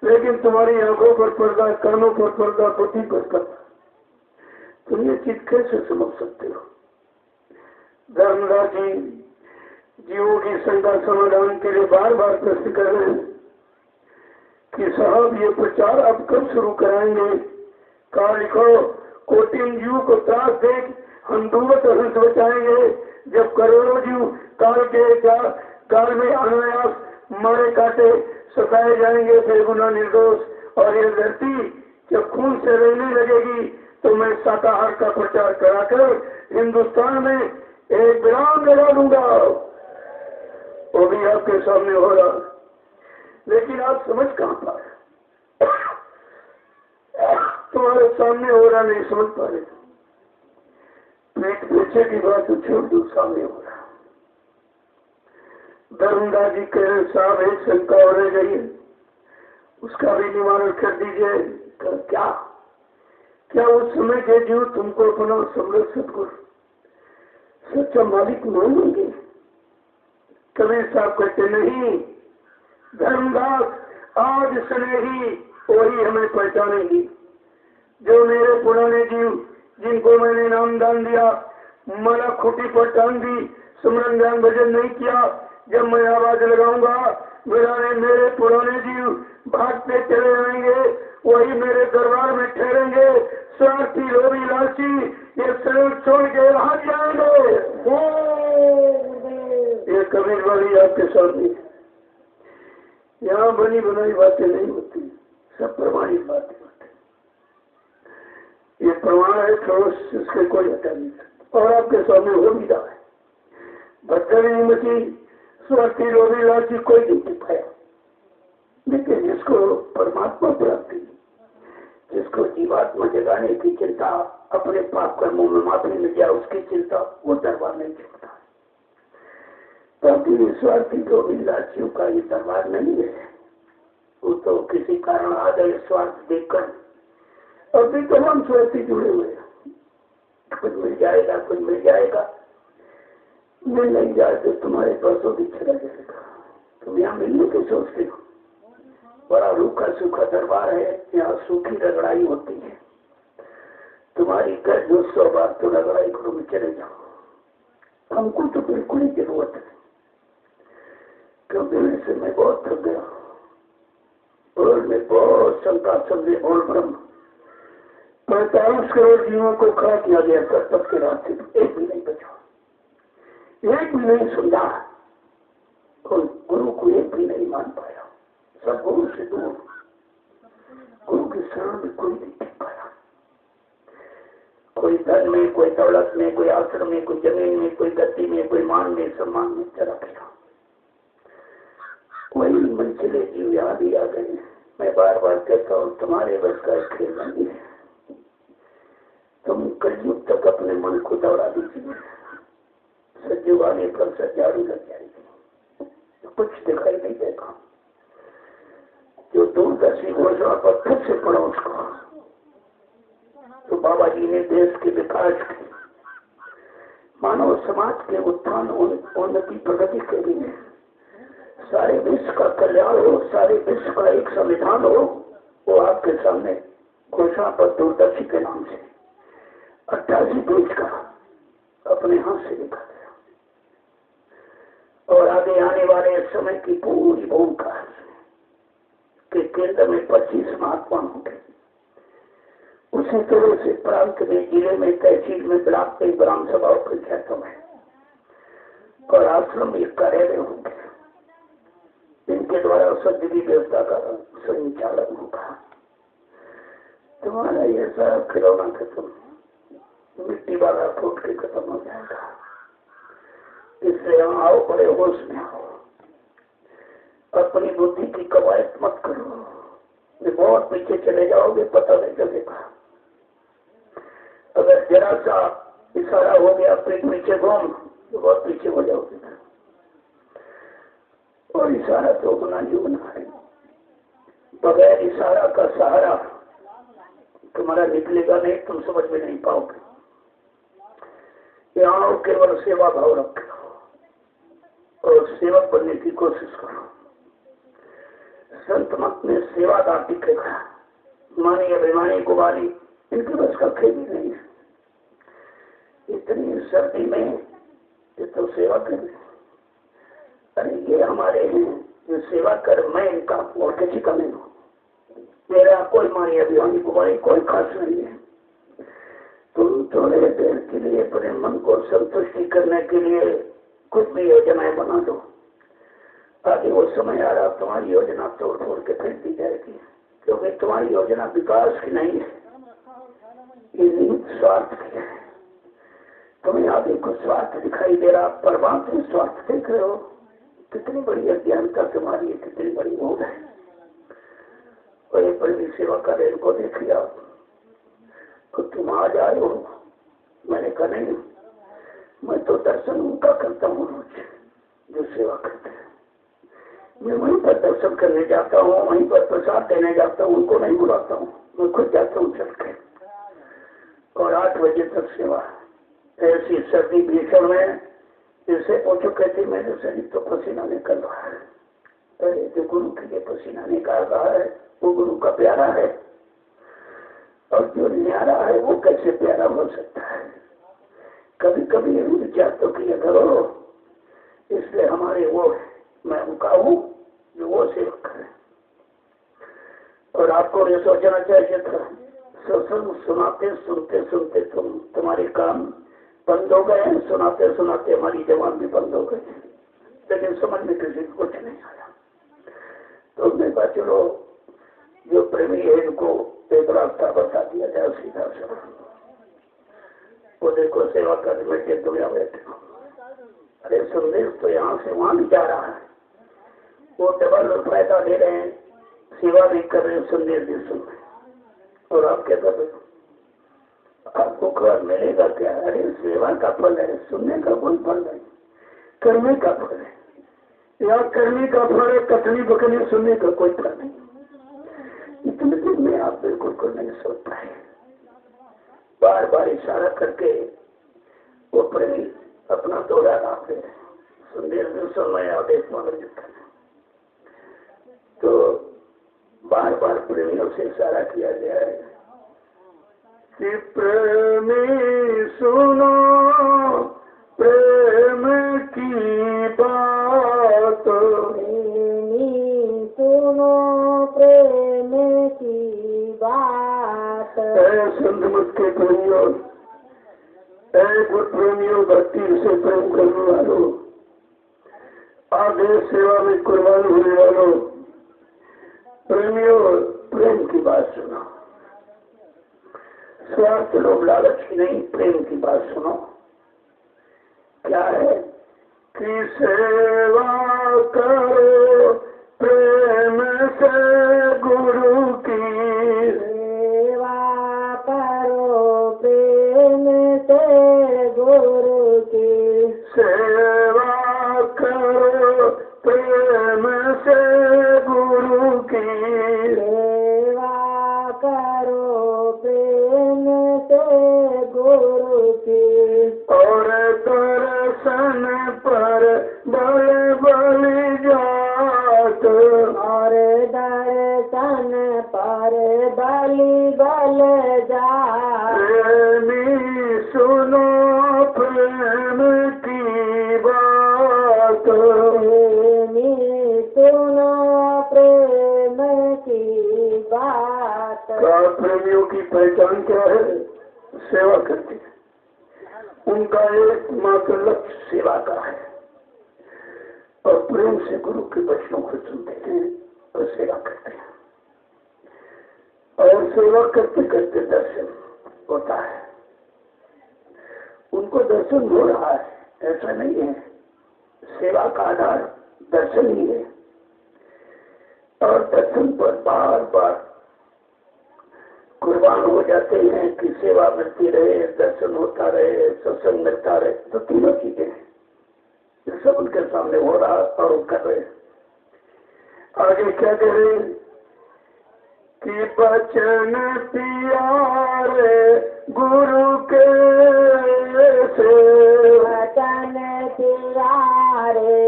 लेकिन तुम्हारी आंखों पर पर्दा, कानों पर पर्दा, बुद्धि पर पर्दा। तुम ये चीज कैसे समझ सकते हो। धर्मदास जी जीवों की शंका समाधान के लिए बार बार प्रश्न कर रहे हैं कि साहब ये प्रचार आप कब शुरू कराएंगे। कहा लिखो कोटिन जीव को त्रास देख हम दूर हंस बचाएंगे। जब करोड़ों जीव काल में अनायास मारे काटे सताए जाएंगे बेगुनाह निर्दोष और ये धरती जब खून से रहने लगेगी तो मैं शाकाहार का प्रचार कराकर हिंदुस्तान में एक विराम लगा दूंगा। वो भी आपके सामने हो रहा, लेकिन आप समझ कहां पा रहे, तुम्हारे सामने हो रहा नहीं समझ पा रहे। पेट पीछे की बात तो छोड़ दो, सामने हो रहा। धर्मदास जी कह रहे साहब एक शंका हो रह गई है, उसका भी निवारण कर दीजिए। क्या उस समय के जीव तुमको अपना समृद्ध सतगुरु सच्चा मालिक मानेंगे। कबीर साहब कहते नहीं धर्मदास आज स्नेही वही हमें पहचानेंगी। जो मेरे पुराने जीव जिनको मैंने नाम दान दिया, माला खूटी पर टांग दी, सुमरन ध्यान भजन नहीं किया, जब मैं आवाज लगाऊंगा मेरे पुराने जीव भागते चले आएंगे, वही मेरे दरबार में ठहरेंगे। स्वार्थी लोभी लालची ये शरीर छोड़ के भाग जाएंगे। ये कबीर वाली आपके सामने, यहाँ बनी बनाई बातें नहीं होती, सब प्रमाणित बातें होती। ये प्रमाण है, ठोस इसके कोई हटा नहीं सकता और आपके सामने हो भी रहा है। भद्रवी मची स्वार्थी लोभी लालची कोई नहीं पाया, लेकिन जिसको परमात्मा प्राप्ति, जिसको जीवात्मा जगाने की चिंता, अपने पाप कर्मों में माफी मिल जाए उसकी चिंता, वो दरबार नहीं छोड़ता। तो स्वार्थी लोभी लालचियों का ये दरबार नहीं है। वो तो किसी कारण आ गए स्वार्थ देखकर, अभी तो हम स्वार्थी जुड़े हुए हैं। कुछ मिल जाएगा, कुछ मिल जाएगा, मिल नहीं जाए तो तुम्हारे पासों भी चला जाएगा। तुम यहाँ मिलने की सोचते हो, बड़ा रूखा सूखा दरबार है, यहाँ सूखी रगड़ाई होती है। तुम्हारी घर 200 बार तो रगड़ाई करो में चले जाओ। हमको तो बिल्कुल ही जरूरत है, क्योंकि वैसे मैं बहुत थक गया और मैं बहुत शंका समझे और ब्रह्म 45 करोड़ जीवों को खड़ा किया गया कर्तव्य के रास्ते, एक भी नहीं बचा, एक भी नहीं समझा और गुरु को एक भी नहीं मान पाया। सब गुरु से दूर, गुरु के शरण में कोई नहीं टिक पाया। कोई धन में, कोई दौलत में, कोई आश्रम में, कोई जमीन में, कोई गति में, कोई मान में, सम्मान में चला गया। वही मंजिले जीव याद ही आ गए। मैं बार बार कहता हूँ तुम्हारे बस का खेल नहीं है। तुम कलयुग तक अपने मन को दौड़ा दीजिए, सज्जू आने पर सज्जारू लग जाएगी, कुछ दिखाई नहीं देगा। जो दूरदर्शी घोषणा पर फिर से पढ़ो उसको, तो बाबा जी ने देश के विकास के, मानव समाज के उत्थान उन्नति प्रगति के लिए, सारे विश्व का कल्याण हो, सारे विश्व का एक संविधान हो, वो आपके सामने घोषणा पर दूरदर्शी के नाम से 88 पेज का अपने हाथ से लिखा गया। और आगे आने वाले समय की पूरी भूमिका के केंद्र में 25 महात्मा होंगे। उसी तरह से प्रांत में, जिले में, तहसील में, ब्लॉक में ग्राम सभाओं के क्षेत्रों में और आश्रम में कार्यालय होंगे, इनके द्वारा सदगति व्यवस्था का संचालन होगा। तुम्हारा ये सब खिलौना खत्म, मिट्टी वाला फूट के खत्म हो जाएगा। इसलिए हम आओ, बड़े होश में आओ, अपनी बुद्धि की कवायद मत करो, बहुत पीछे चले जाओगे पता नहीं चलेगा। अगर जरा सा इशारा हो गया पीठ पीछे घूम तो बहुत पीछे हो जाओगे। और इशारा तो होना ही होना है, बगैर इशारा का सहारा तुम्हारा निकलेगा नहीं, तुम समझ में नहीं पाओगे। यहाँ केवल सेवा भाव रखो और सेवक बनने की कोशिश करो। संत मत में सेवादार दिखेगा, मानी अभिमानी कुमारी इनके बस का खेल ही नहीं है। इतनी सर्दी में ये तो सेवा कर, अरे ये हमारे हैं जो सेवा कर, मैं इनका और किसी का नहीं हूँ। मेरा कोई मानी अभिमानी कुमारी कोई खास नहीं है। तुम थोड़े देर के लिए अपने मन को संतुष्टि करने के लिए कुछ भी योजनाएं बना दो, आगे वो समय आ रहा तुम्हारी योजना तोड़ फोड़ के फेंक दी जाएगी, क्योंकि तुम्हारी योजना विकास की नहीं है, ये स्वार्थ की है। तुम्हें आगे कुछ स्वार्थ दिखाई दे रहा, परमात्मा स्वार्थ देख रहे हो। कितनी बड़ी अज्ञानता तुम्हारी है, कितनी बड़ी भूल है। और ये बड़ी सेवा कर इनको देख लिया तो तुम आ जाए हो। मैंने कहा नहीं, मैं तो दर्शन उनका करता हूँ रोज जो सेवा करते हैं। मैं वहीं पर दर्शन करने जाता हूँ, वहीं पर प्रसाद देने जाता हूँ, उनको नहीं बुलाता हूँ, मैं खुद जाता हूँ चल के। और 8 बजे तक सेवा। ऐसी सर्दी भीषण में इससे पूछो कहती मेरे शरीर तो पसीना निकल रहा है, अरे जो गुरु के लिए पसीना निकाल रहा है वो गुरु का प्यारा है, और जो न्यारा है वो कैसे प्यारा हो सकता है। कभी कभी ये विचार तो किया करो, इसलिए हमारे वो मैं उनका हूँ जो वो सेवा करे। और आपको ये सोचना चाहिए था, सत्संग सुनाते सुनते सुनते तुम्हारे कान बंद हो गए, सुनाते सुनाते हमारी जबान भी बंद हो गई, लेकिन समझ में किसी को कुछ नहीं आया। तो मैं कहा चलो जो प्रेमी है इनको एक रास्ता बता दिया जाए सीधा से। वो देखो सेवा करने बैठे तुम यहाँ बैठे हो, अरे संदेश तो यहाँ से वहां भी जा रहा है, वो डबल फायदा ले रहे हैं, सेवा नहीं कर रहे, संदेश भी सुन रहे, और आप क्या कर रहे हो? आपको खबर मिलेगा क्या? अरे सेवा का फल है, सुनने का कोई फल नहीं, करने का फल है। या करने का फल है, कथनी बकनी सुनने का कोई फल नहीं। इतने दिन में आप बिल्कुल को नहीं सोच पाए, बार बार इशारा करके वो प्रेमी अपना दौरा लाते हैं, संदेश भी सुन रहे आदेश मगर तो बार बार प्रेमियों से इशारा किया गया है कि प्रेमी सुनो प्रेम की बात, प्रेमी सुनो प्रेम की बात। संत मत के प्रेमियों, गुरु प्रेमियों, भक्ति से प्रेम करने वालों, आगे सेवा में कुर्बान होने वालों, प्रेमियों प्रेम की बात सुनो। स्वार्थ लोग लालच की नहीं, प्रेम की बात सुनो। क्या है कि सेवा करो प्रेम से गुरु की, सेवा करो प्रेम से गुरु की, सेवा करो प्रेम से गुरु की, सेवा करो प्रेम से गुरु की। और दर्शन पर बल बल जात, और दर्शन पर बलि बल जात। प्रेमी सुनो प्रेम की बात, प्रेमी सुनो प्रेम की बात। प्रेमियों की पहचान क्या है? सेवा करते हैं, उनका एकमात्र लक्ष्य सेवा का है, और प्रेम से गुरु के वचनों को सुनते हैं और सेवा करते हैं, और सेवा करते करते दर्शन होता है। उनको दर्शन हो रहा है ऐसा नहीं है, सेवा का आधार दर्शन ही है, और दर्शन पर बार बार कुर्बान हो जाते हैं कि सेवा मिलती रहे, दर्शन होता रहे, सत्संग मिलता रहे। तो तीनों चीजें ये सब उनके सामने हो रहा और वो कर रहे। आगे क्या कह रहे कि बचन प्यारे गुरु के से, वचन प्यारे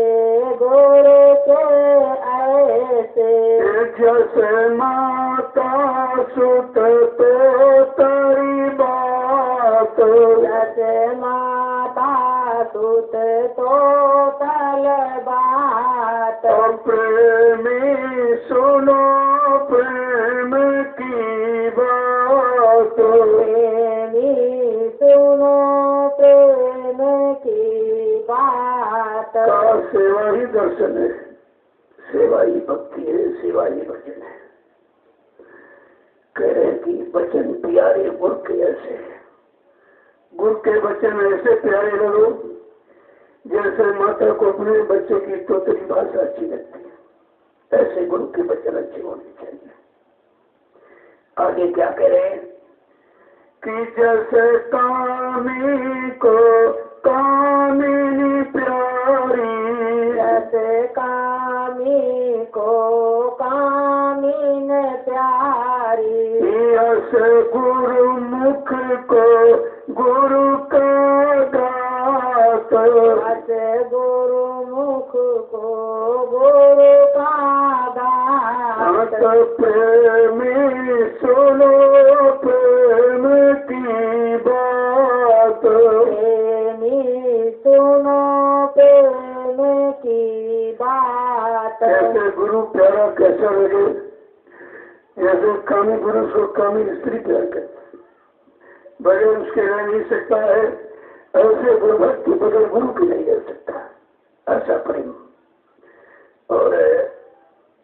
गुरु के ऐसे, जैसे माता सुत तो तरी बात, जैसे माता सुत तो तल बात। और प्रेमी सुनो प्रेम की बात, प्रेमी सुनो प्रेम की बात। का सेवा ही दर्शन है, सेवा ही भक्ति है, सेवा ही भजन है। कह रहे कि वचन प्यारे गुरु के ऐसे, गुरु के वचन ऐसे प्यारे लगो जैसे माता को अपने बच्चे की तोतली भाषा अच्छी लगती है, ऐसे गुरु के वचन अच्छे होने चाहिए। आगे क्या कह रहे हैं कि जैसे कामी को कामिनी प्यारी, जैसे कामी को कामिन प्यारी, ऐसे गुरु मुख को गुरु का दात, ऐसे गुरु मुख को गुरु का प्रेमी सुनो प्रेम की बात, प्रेमी सुनो प्रेम की बात। कैसे गुरु प्यारा कैसा लगे, जैसे कामी पुरुष को कामी स्त्री प्यार करते, बगैर उसके रह नहीं सकता है, ऐसे गुरुभक्त बगैर गुरु की नहीं रह सकता, ऐसा प्रेम। और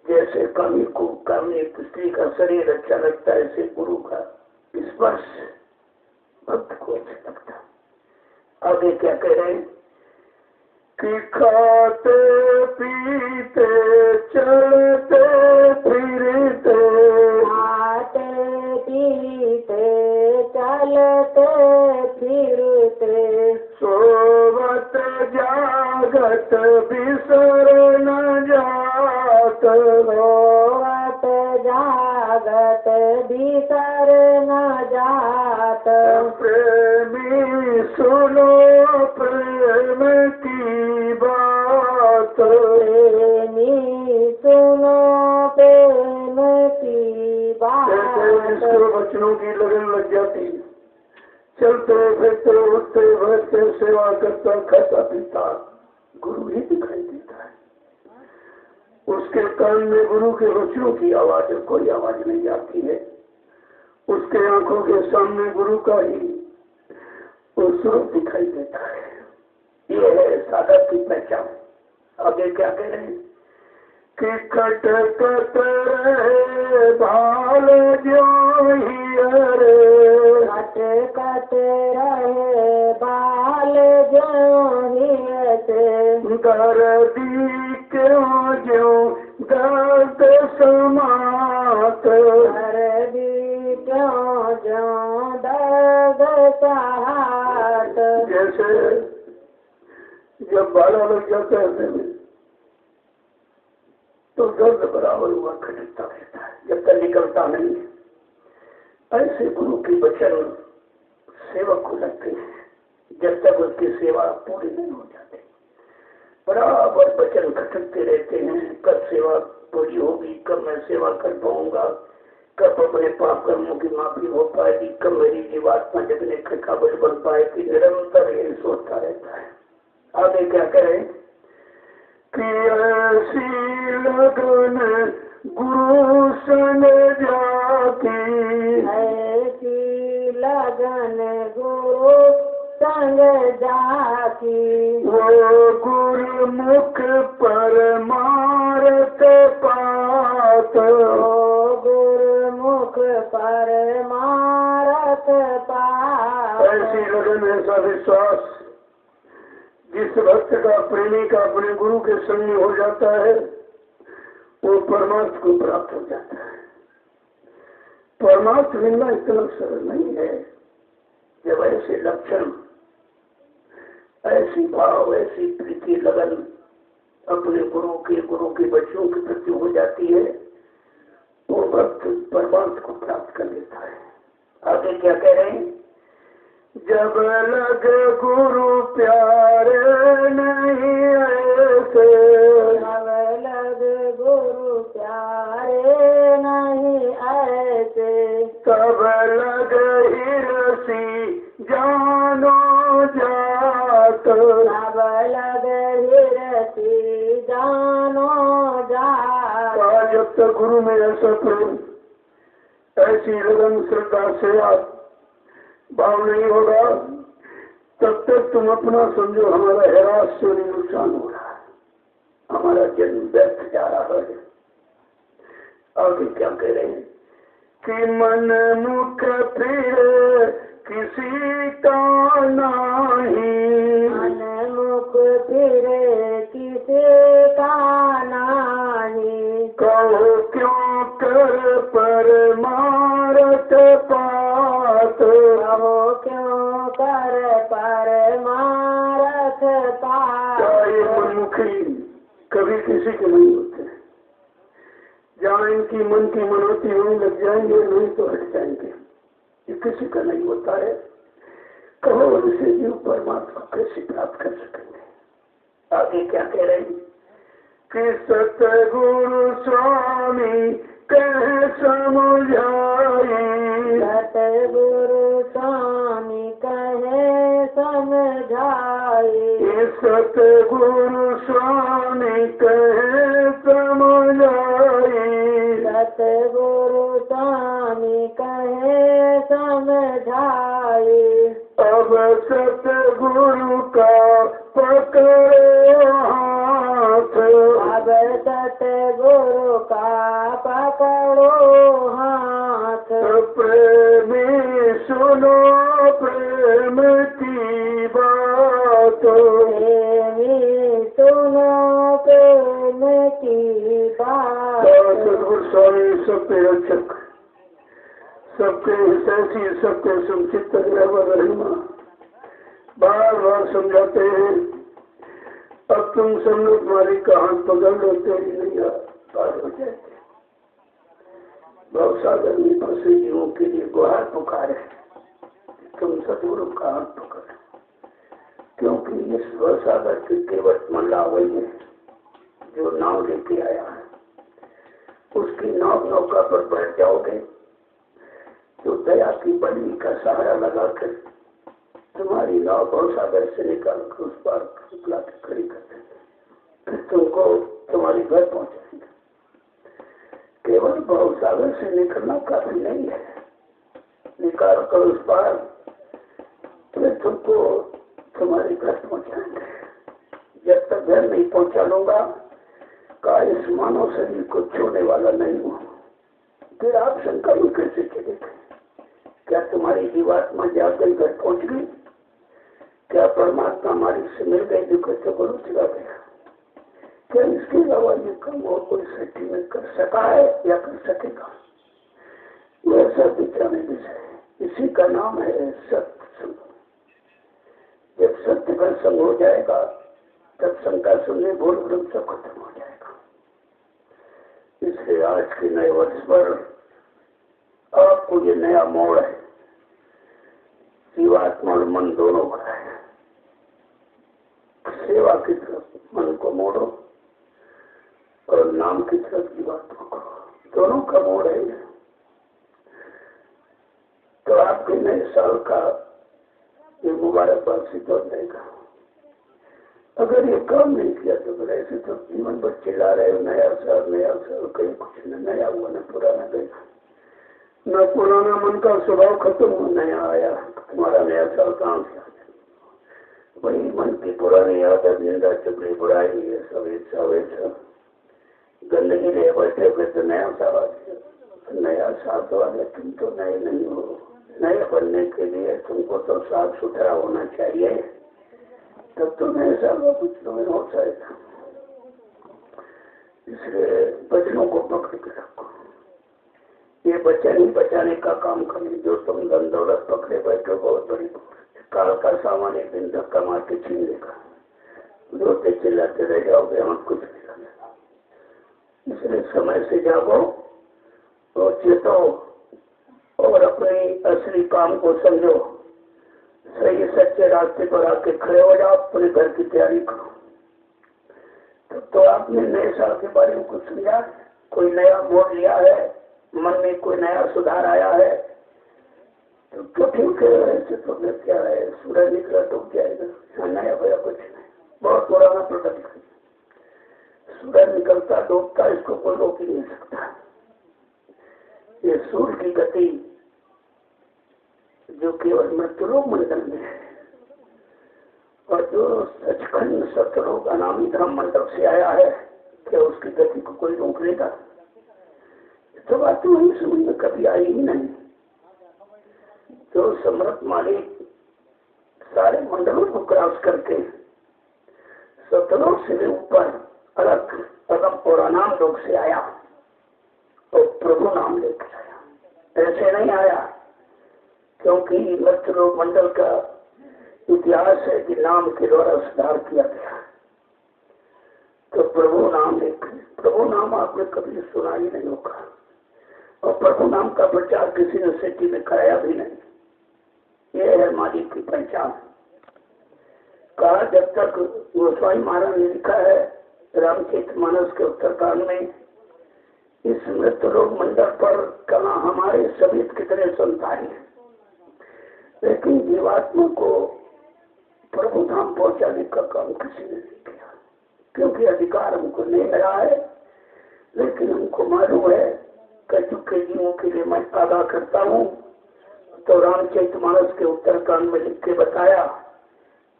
जैसे कामी को कामी स्त्री का शरीर अच्छा लगता है, ऐसे गुरु का स्पर्श भक्त को अच्छा लगता। आगे क्या कह रहे हैं कि खाते पीते चलते फिरते, खाते पीते चलते फिरते, सोवत जागत बिसर न जात, सोवत जागत बिसर न जात। प्रेमी सुनो प्रेम की बात, प्रेमी सुनो प्रेम की बात। जिसको वचनों की लगन लग जाती, चलते फिरते उठते बैठते सेवा करता खाता पीता गुरु ही दिखाई देता है। उसके कान में गुरु के वचनों की आवाज, कोई आवाज नहीं आती है। उसके आंखों के सामने गुरु का ही वो स्वरूप दिखाई देता है। ये है साधक की पहचान। आगे क्या कह रहे हैं कि खटकत रहे भाल जो ही अरे, खटकत रहे बाल जो ही से, दर्दी क्यों जो दर्द समात, दर्दी क्यों जो दर्द सहात। जैसे जब बाला लग जाता है तो दर्द बराबर हुआ खटकता रहता है, जब तक निकलता नहीं है। ऐसे गुरु के वचन सेवक को लगते हैं, जब तक उसकी सेवा पूरी नहीं हो जाती। बराबर वचन खटकते रहते हैं, कब सेवा पूरी होगी, कब मैं सेवा कर पाऊंगा, कब अपने पाप कर्मों की माफी हो पाएगी, कब मेरी जीवात्मा जगने के काबिल बन पाएगी। निरंतर यही सोचता रहता है। आगे क्या करें कि ऐसी लगन गुरु संग जाती, ऐसी लगन गुरु संग जाती, वो गुरुमुख परमार्थ पात, ओ गुरुमुख परमार्थ पात। ऐसी लगन ऐसा विश्वास जिस भक्त का प्रेमी का अपने गुरु के संग में हो जाता है, वो परमार्थ को प्राप्त हो जाता है। परमार्थ मिलना इतना सरल नहीं है। जब ऐसे लक्षण, ऐसी भाव, ऐसी प्रीति लगन अपने गुरु के बच्चों के प्रति हो जाती है, वो भक्त परमार्थ को प्राप्त कर लेता है। आगे क्या कह रहे हैं, जब लग गुरु प्यारे नहीं ऐसे, जब लग गुरु प्यारे नहीं ऐसे, तब लग हिरसी जानो जात, तब लग हिरसी जानो जात। जब तक गुरु में ऐसा प्रेम, ऐसी लगन श्रद्धा सेवा भाव नहीं होगा, तब तक तुम अपना समझो हमारा हैरास से नुकसान हो रहा है, हमारा जन्म व्यर्थ जा रहा है। आगे क्या कह रहे हैं कि मन मुख फिर किसी का नहीं, मन मुख फिरे किसी का नहीं, कहो क्यों कर परमार्थ पात, कहो क्यों कर परमार्थ पात। ये मनमुखी कभी किसी के नहीं होते, जहाँ इनकी मन की मनोती होने लग जाएंगे, नहीं तो हट जाएंगे। ये किसी का नहीं होता है। कहो उनसे जीव परमात्मा कैसे प्राप्त कर सकेंगे। आगे क्या कह रहे हैं कि सतगुरु स्वामी कह समझाए, सतगुरु स्वामी कहे समझाए, सतगुरु स्वामी कहे समझाए, सतगुरु स्वामी कहे समझाए। अब सतगुरु का पकड़ो हाथ, अब सतगुरु का पकड़ो हाथ, प्रेमी सुनो प्रेम की बात, प्रेमी सुनो प्रेम की बात। सतगुरु स्वामी सबके रक्षक, सबके हितैषी, सबके समुचित रहमा बार बार समझाते हैं। अब तुम सब लोग तुम्हारी का हाथ पकड़ लो, तेरी नैया पार हो जाएगी। भवसागर में फंसे जीवों के लिए गुहार पुकारे, तुम सतगुरु का हाथ पकड़ो, क्योंकि इस भवसागर के केवट मल्ला वही है जो नाव लेके आया है। उसकी नौका पर बैठ जाओगे तो दया की बल्ली का सहारा लगाकर तुम्हारी नाव भवसागर से निकाल कर उस पार ला के खड़ी कर देंगे, फिर तुमको तुम्हारी घर पहुंचाएंगे। केवल भवसागर से निकलना काफी नहीं है, निकाल कर उस पार फिर तुमको तुम्हारे घर पहुंचाएंगे। जब तक घर नहीं पहुंचा लूंगा का इस मानव शरीर को छोड़ने वाला नहीं हुआ, फिर आप शंका में कैसे चलेंगे? क्या तुम्हारी जीवात्मा जाकर घर पहुंच गई? क्या परमात्मा हमारी से मिल गई जो कैसे को चला गया? क्या इसके अलावा ये काम और कोई सृष्टि में कर सका है या कर सकेगा? यह सब विचारने विषय है। इसी का नाम है सत्संग। जब सत्य का संग हो जाएगा तब शंका सुनने भूल भ्रम सब खत्म हो जाएगा। इसलिए आज के नए वर्ष पर आपको ये नया मोड़ है, जीवात्मा और मन दोनों का है। सेवा की तरफ मन को मोड़ो और नाम की तरफ जीवात्मा को, दोनों का मोड़ है। तो आपके नए साल का ये मुबारकबाद सिद्ध हो जाएगा। अगर ये काम नहीं किया तो फिर ऐसे तो जीवन भर चिल्ला रहे हो नया साल कहीं कुछ न नया हुआ न पुराना गया, न पुराना मन का स्वभाव खत्म हो नया आया। तुम्हारा नया साल कहाँ से आ जाए? वही मन की पुरानी आदत, निंदा चुगली बुराई है सब इच्छा वैसा गंदगी ले बैठे हुए तो नया साल आ गया। नया साल तो आ गया, तुम तो नए नहीं हो। नए बनने के लिए तुमको तो साफ सुथरा होना चाहिए, तब तो नए साल में कुछ तुम्हें हो जाएगा। इसलिए बचनों को पकड़ के रखो। ये बचन ही बचाने का काम करें। जो तुम धन दौलत पकड़े बैठे बहुत बड़ी काल का सामान एक दिन धक्का मार के छीन लेगा, रोते चिल्लाते रह जाओगे, हम कुछ नहीं लगेगा। इसलिए समय से जागो और चेतो और अपने असली काम को समझो। सही सच्चे रास्ते पर आके खड़े हो जाओ, अपने घर की तैयारी करो। तब तो आपने नए साल के बारे में कुछ समझा, कोई नया मोड़ लिया है, मन में कोई नया सुधार आया है तो ठीक है। ऐसे तो क्या है, सूरज निकला डूब जाएगा, यहाँ नया भया कुछ नहीं, बहुत पुराना प्रोडक्ट है। सूरज निकलता डूबता इसको कोई रोक ही नहीं सकता। ये सूर्य की गति जो केवल मृत्युलोक मंडल में है और जो सचखंड सतलोक अनामी धर्म मंडल से आया है, क्या उसकी गति को कोई रोक लेगा? तो बात तो वही समझ में कभी आई ही नहीं। जो समर्थ मालिक सारे मंडलों को क्रॉस करके सतलोक से ऊपर अलग अगम और अनाम लोक से आया और प्रभु नाम लेकर आया। ऐसे नहीं आया, क्योंकि मृत्युलोक मंडल का इतिहास है कि नाम के द्वारा सुधार किया गया। तो प्रभु नाम लेकर, प्रभु नाम आपने कभी सुना ही नहीं होगा और प्रभु नाम का प्रचार किसी ने सिटी में कराया भी नहीं। ये है मालिक की पहचान। कहा जब तक गोस्वामी महाराज ने लिखा है रामचरितमानस के उत्तरकांड में, इस मृत्यु लोक मंडल पर कला हमारे सभी कितने संतान हैं, लेकिन जीवात्मा को प्रभु धाम पहुंचाने का काम किसी ने नहीं किया, क्योंकि अधिकार हमको नहीं मिला है। लेकिन हमको मालूम है कल के जीवों के लिए मैं आगाह करता हूँ। तो रामचरितमानस के उत्तरकांड में लिख के बताया,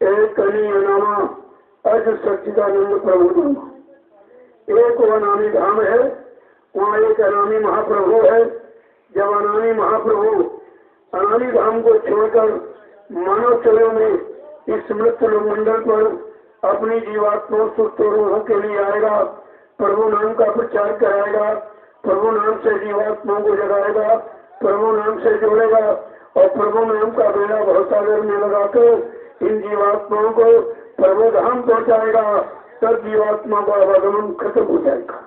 एक अनामा अज सच्चिदानंद प्रभु धाम, एक अनामी धाम है, वहाँ एक अनामी महाप्रभु है। जब अनामी महाप्रभु अनामी धाम को छोड़कर मानव चलों में इस मृत्यु मंडल पर अपनी जीवात्माओं सुस्त रूहों के लिए आएगा, प्रभु नाम का प्रचार कराएगा, प्रभु नाम से जीवात्माओं को जगाएगा, प्रभु नाम से जोड़ेगा और प्रभु नाम का बेड़ा भवसागर में लगाकर इन जीवात्माओं को प्रभु धाम पहुंचाएगा, तब जीवात्मा का आवागमन खत्म हो जाएगा।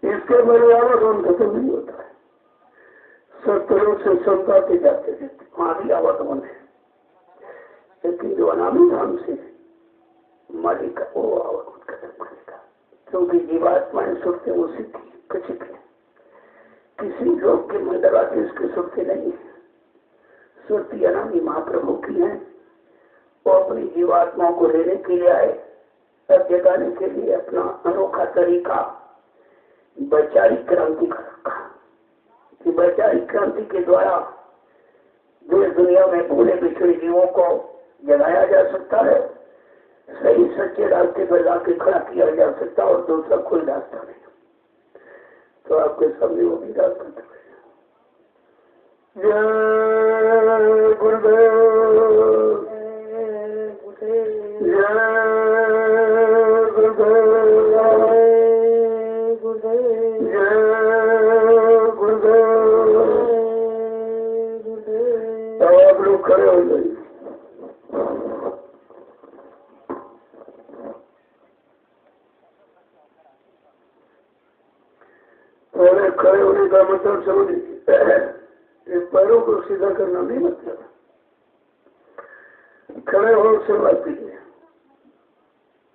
इसके पहले आवागमन खत्म नहीं होता है, सत्तरों से संताते जाते रहते, वहां भी आवागमन है। लेकिन जो अनामी धाम से मालिक वो आवागमन खत्म करेगा, क्योंकि जीवात्माएं सुरते उसी की कचित है। किसी लोग के मंडलाधीश की सुरती नहीं है, सुरती अनामी महाप्रभु की है। वो अपनी जीवात्माओं को लेने के लिए आए, तब जगाने के लिए अपना अनोखा तरीका वैचारिक क्रांति का रखा कि वैचारिक क्रांति के द्वारा देश दुनिया में भूले बिछड़े जीवों को जगाया जा सकता है, सही सच्चे रास्ते पर लाके खड़ा किया जा सकता और दूसरा कोई रास्ता नहीं। तो आपके सामने वो भी रास्ता था। जय गुरुदेव, जय गुरुदेव, जय गुरुदेव। अब आप लोग खड़े हो जाइए। पहले खड़े होने का मतलब समझ लीजिए, पैरों को सीधा करना नहीं मतलब। खड़े हो शुरुआत कीजिए,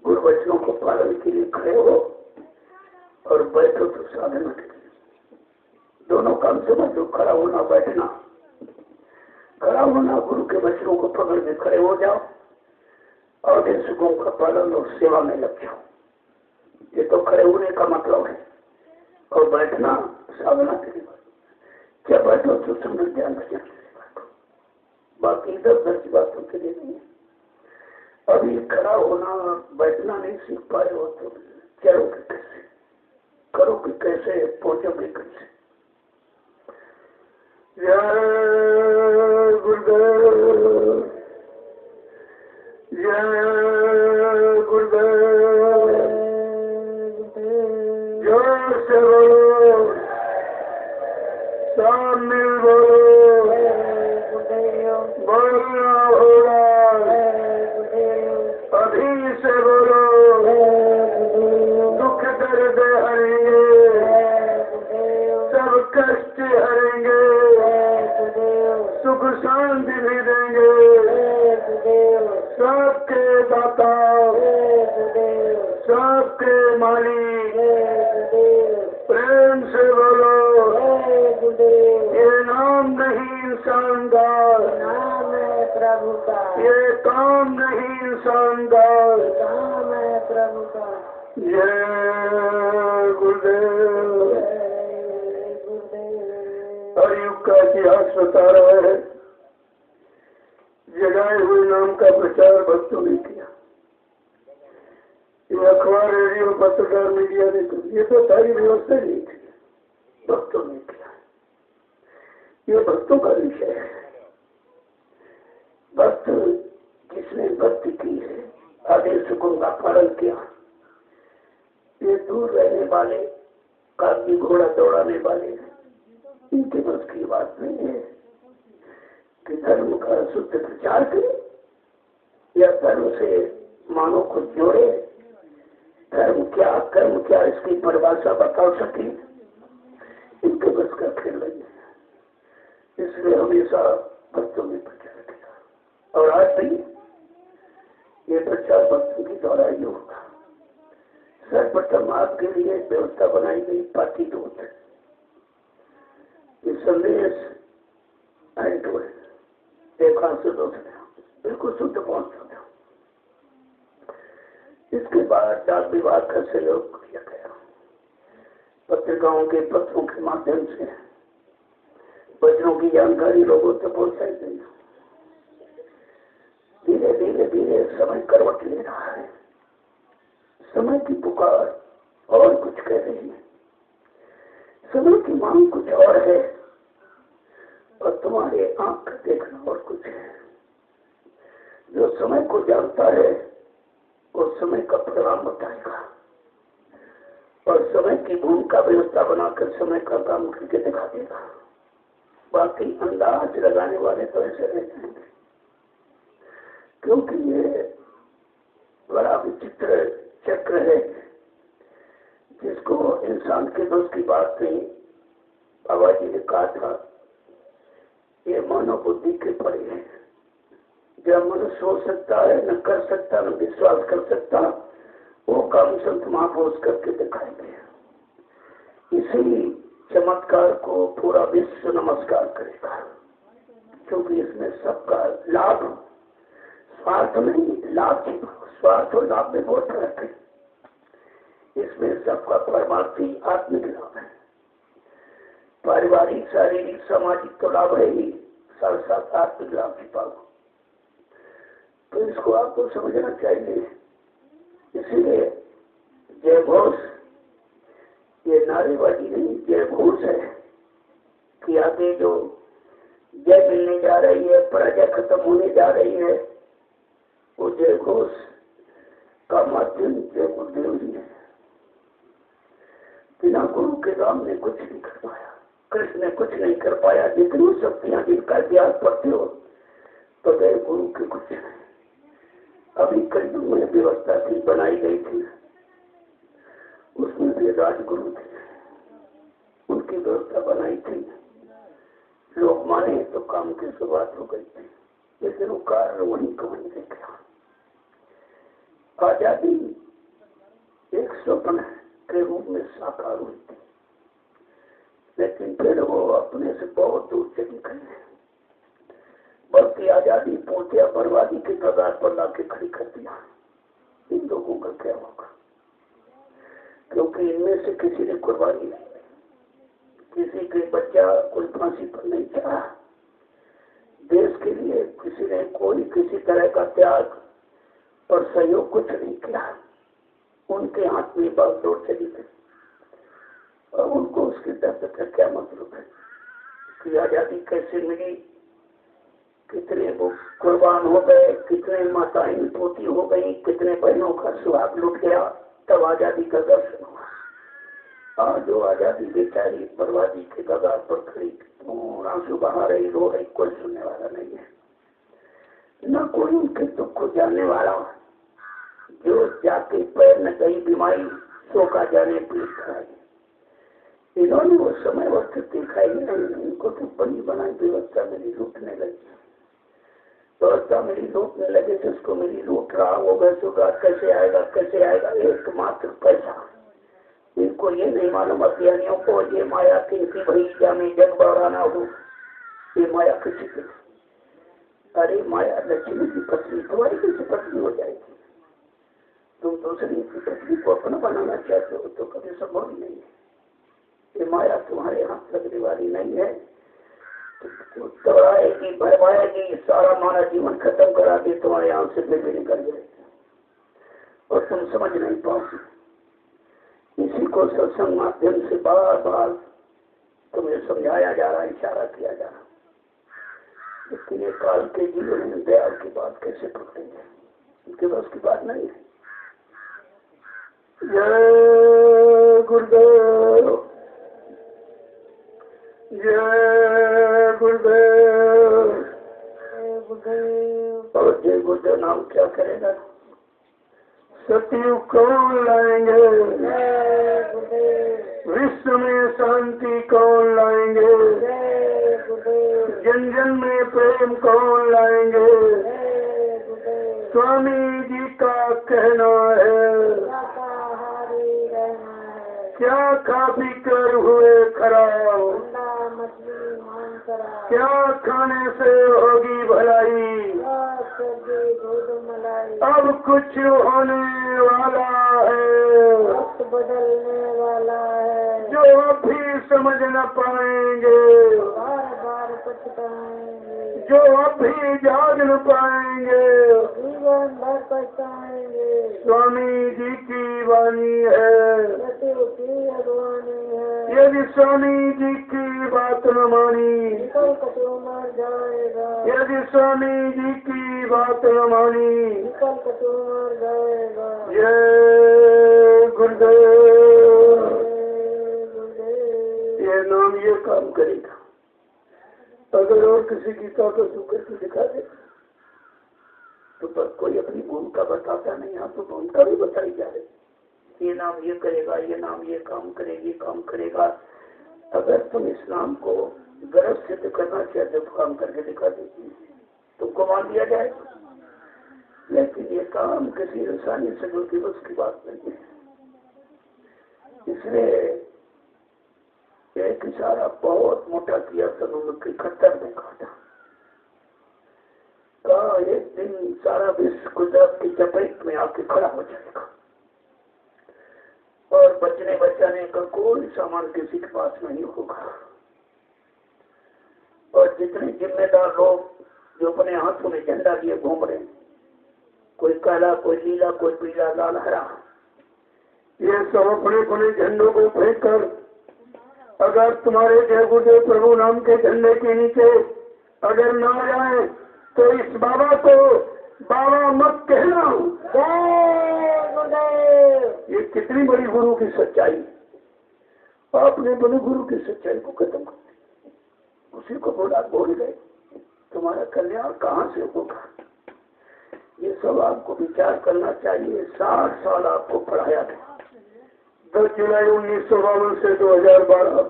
गुरु वचनों को पालन के लिए खड़े हो और बैठो तो साधना के लिए। दोनों काम समझो, खड़ा होना बैठना। खड़ा होना गुरु के वचनों को पकड़ के खड़े हो जाओ और देशकों का पालन और सेवा में लग जाओ। ये तो खड़े होने का मतलब है। और बैठना साधना के लिए। क्या बैठो तो समझ ध्यान से बैठो, बाकी इधर उधर की बातों के लिए नहीं। अभी खड़ा होना बैठना नहीं सीख पाए हो तो चलोगे कैसे, करोगे कैसे, पहुंचोगे कैसे। जय गुरुदेव, जय गुरुदेव, जोर से बोलो, शामिल बोलो, बोलना होगा, अभी से बोलो, दुख दर्द हरेंगे, सब कष्ट हरेंगे, सुख शांति भी देंगे, सबके दाता, सबके मालिक, प्रेम से बोलो, ये नाम नहीं इंसान का, नाम है प्रभु का, ये काम नहीं इंसान का, काम है प्रभु का। जय गुरुदेव। हर युग का इतिहास बता रहा है, जगाए हुए नाम का प्रचार भक्तों ने किया। ये अखबार, रेडियो, पत्रकार, मीडिया ने तो ये तो सारी व्यवस्था नहीं थी, भक्तों ने किया। ये भक्तों का विषय है। भक्त जिसने भक्ति की है, आदेशों का पालन किया, ये दूर रहने वाले, काफी घोड़ा दौड़ाने वाले, इनके बस की बात नहीं है कि धर्म का शुद्ध प्रचार करे या धर्म से मानव को जोड़े। धर्म क्या, कर्म क्या, इसकी परिभाषा बता सके, इनके बस का खेल नहीं है। इसलिए हमेशा भक्तों ने प्रचार किया और आज भी ये प्रचार भक्तों के द्वारा ही होगा। सर्वप्रथम आपके लिए व्यवस्था बनाई गई पाती दूत, ये संदेश देखा से बिल्कुल शुद्ध पहुंच सकता। इसके बाद डाक विभाग का सहयोग किया गया, पत्रिकाओं के पत्रों के माध्यम से वचनों की जानकारी लोगों तक पहुंचाई गई। धीरे धीरे धीरे समय करवट ले रहा है, समय की पुकार और कुछ कह रही है, समय की मांग कुछ और है और तुम्हारे आंख का देखना और कुछ है। जो समय को जानता है वो समय का परिणाम बताएगा और समय की भूमिका व्यवस्था बनाकर समय का काम करके दिखा देगा। बाकी अंदाज लगाने वाले तो ऐसे रह जाएंगे, क्योंकि ये बड़ा विचित्र चक्र है जिसको इंसान के बस की बात नहीं। बाबा जी ने कहा था ये मानव बुद्धि के परे है। जब मनुष्य हो सकता है, न कर सकता, न विश्वास कर सकता, वो काम संत महापुरुष करके दिखाएंगे। इसी चमत्कार को पूरा विश्व नमस्कार करेगा, क्योंकि इसमें सबका लाभ, स्वार्थ नहीं, लाभ। स्वार्थ और लाभ में बहुत फर्क है। इसमें सबका परमार्थी आत्मिक लाभ है। पारिवारिक, शारीरिक, सामाजिक तो लाभ है ही, साथ साथ आत्मिक लाभ भी पाओ। तो इसको आपको समझना चाहिए। इसीलिए जय घोष ये नारेबाजी नहीं, जय घोष है कि आगे जो जय मिलने जा रही है, पराजय खत्म होने जा रही है, वो जय घोष का माध्यम जय गुरुदेव जी है। बिना गुरु के राम ने कुछ नहीं कर पाया, कृष्ण ने कुछ नहीं कर पाया। जितनी शक्तियां जिनका इतिहास पढ़ते हो तो गए गुरु के कुछ नहीं। अभी कलयुग में व्यवस्था थी, बनाई गई थी, उसमें भी राजगुरु थे, उनकी व्यवस्था बनाई थी। लोग माने तो काम की शुरुआत हो गई थी, लेकिन वो कार्य वहीं का वहीं रह गया। आजादी एक स्वप्न के रूप में साकार हुई थी, लेकिन फिर वो अपने से बहुत दूर चली गई। बल्कि आजादी पूर्तिया बर्बादी के कगार पर लाके खड़ी कर दिया। इन लोगों का क्या होगा? क्योंकि इनमें से किसी ने कुर्बानी नहीं, किसी के बच्चा कोई फांसी पर नहीं चढ़ा, देश के लिए किसी ने कोई किसी तरह का त्याग और सहयोग कुछ नहीं किया। उनके हाथ में बागडोर चली गई और उनको उसके दर्द का क्या मतलब है कि आजादी कैसे मिली, कितने वो कुर्बान हो गए, कितने माताएं पोती हो गई, कितने बहनों का सुहाग लुट गया, तब आजादी का दर्शन हुआ। और जो आजादी बेचारी बर्बादी के कगार पर खड़ी आंसू बहा रही, रो रही, कोई सुनने वाला नहीं है, न कोई उनके दुख को जानने वाला। जो जाके पैर न गई बीमारी, सो का जाने पीठ खाई। इन्होंने वो समय वक्त दिखाई नहीं, इनको तो बनी बनाई व्यवस्था मेरी लूटने लगी। व्यवस्था मेरी लूटने लगे, जिसको मेरी लूट रहा वो होगा, कैसे आएगा, कैसे आएगा? एकमात्र पैसा। इनको ये नहीं मालूम, अज्ञानियों को, ये माया किनकी भैया में जग बढ़ाना हो, ये माया किसी की। अरे माया लक्ष्मी की पत्नी तुम्हारी कैसे पत्नी हो जाएगी? तुम दूसरी की पत्नी को अपना बनाना चाहते हो तो कभी संभव ही नहीं है। ये माया तुम्हारे हाथ लगने वाली नहीं है। दौड़ाएगी, भरवाएगी, सारा माना जीवन खत्म करा के तुम्हारे यहाँ से फिर भी निकल जाएगी और तुम समझ नहीं पाओगे। इसी को सत्संग माध्यम से बार बार तुम्हें समझाया जा रहा, इशारा किया जा रहा। लेकिन ये काल के जीवन में दयाल की बात कैसे पकड़ेंगे? उनके बस की बात नहीं है। जय गुरुदेव, जय गुरुदेव। और जय गुरुदेव नाम क्या करेगा? सतयुग कौन लाएंगे? विश्व में शांति कौन लाएंगे? जन जन में प्रेम कौन लाएंगे? स्वामी जी का कहना है क्या खा पी कर हुए खराब, अंडा मछली मांस शराब, क्या खाने से होगी भलाई, साग सब्जी दूध मलाई, अब कुछ होने वाला है वक्त बदलने वाला है, जो अब भी समझ न पाएंगे, बार बार पछताएंगे, जो अब भी जाग न पाएंगे। जीवन भर पछताएंगे। स्वामी जी की वाणी है, सत्य की अगवानी है, यदि स्वामी जी की बात न मानी, निकल कटो मर जाएगा, यदि स्वामी जी की बात न मानी, निकल कटो मर जाएगा। ये गुरुदेव, जय गुरुदेव। ये नाम ये काम करेगा। अगर और किसी की ताकत होकर के दिखा दे तो पर कोई अपनी भूमिका बताता नहीं, यहाँ तो भूमिका भी बताई जा रही। ये नाम ये करेगा, ये नाम ये काम करेगी, काम करेगा। अगर तुम इस नाम को गर्व सिद्ध करना चाहते हो काम करके दिखा देती तुमको मान दिया जाए, लेकिन ये काम किसी इंसानी शक्ल की बस की बात नहीं है। इसलिए एक इशारा बहुत मोटा किया समुद्र की खतर में काटा, कहा एक दिन सारा विश्व कुदरत की चपेट में आके खड़ा हो जाएगा और बचने बचाने का कोई सामान किसी के पास नहीं होगा। और जितने जिम्मेदार लोग जो अपने हाथों में झंडा लिए घूम रहे हैं, कोई काला, कोई नीला, कोई पीला, लाल, हरा, ये सब अपने अपने झंडों को फेंक कर अगर तुम्हारे जय गुरुदेव प्रभु नाम के झंडे के नीचे अगर ना जाए तो इस बाबा को बाबा मत कहना। जय गुरुदेव। ये कितनी बड़ी गुरु की सच्चाई, आपने बड़े गुरु की सच्चाई को खत्म कर दिया, उसी को बोला बोल गए, तुम्हारा कल्याण कहाँ से होगा। ये सब आपको विचार करना चाहिए। 60 साल आपको पढ़ाया गया, 10 जुलाई 1952 से 2012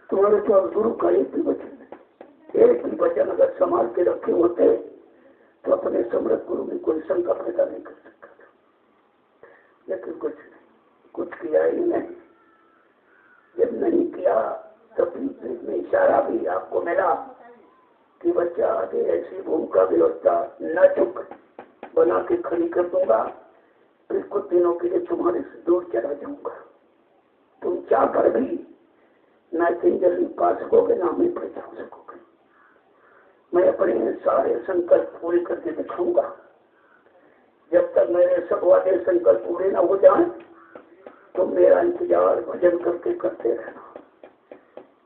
तुम्हारे पास गुरु का एक भी वचन नहीं। एक भी वचन अगर संभाल के रखे होते तो अपने समृद्ध गुरु में कोई शंका पैदा नहीं कर सकता था, लेकिन कुछ किया ही नहीं। जब नहीं किया तब में इशारा भी आपको मिला कि बच्चा आगे ऐसी भूमिका व्यवस्था न चुक बना के खड़ी कर दूंगा, फिर कुछ दिनों के लिए तुम्हारे से दूर चला जाऊंगा। तुम चाह कर भी न जल्दी पा सकोगे, ना मैं पहुंचा सकोगे। मैं अपने सारे संकल्प पूरे करके दिखाऊंगा। जब तक मेरे सब वादे संकल्प पूरे ना हो जाए तो मेरा इंतजार भजन करके करते रहना।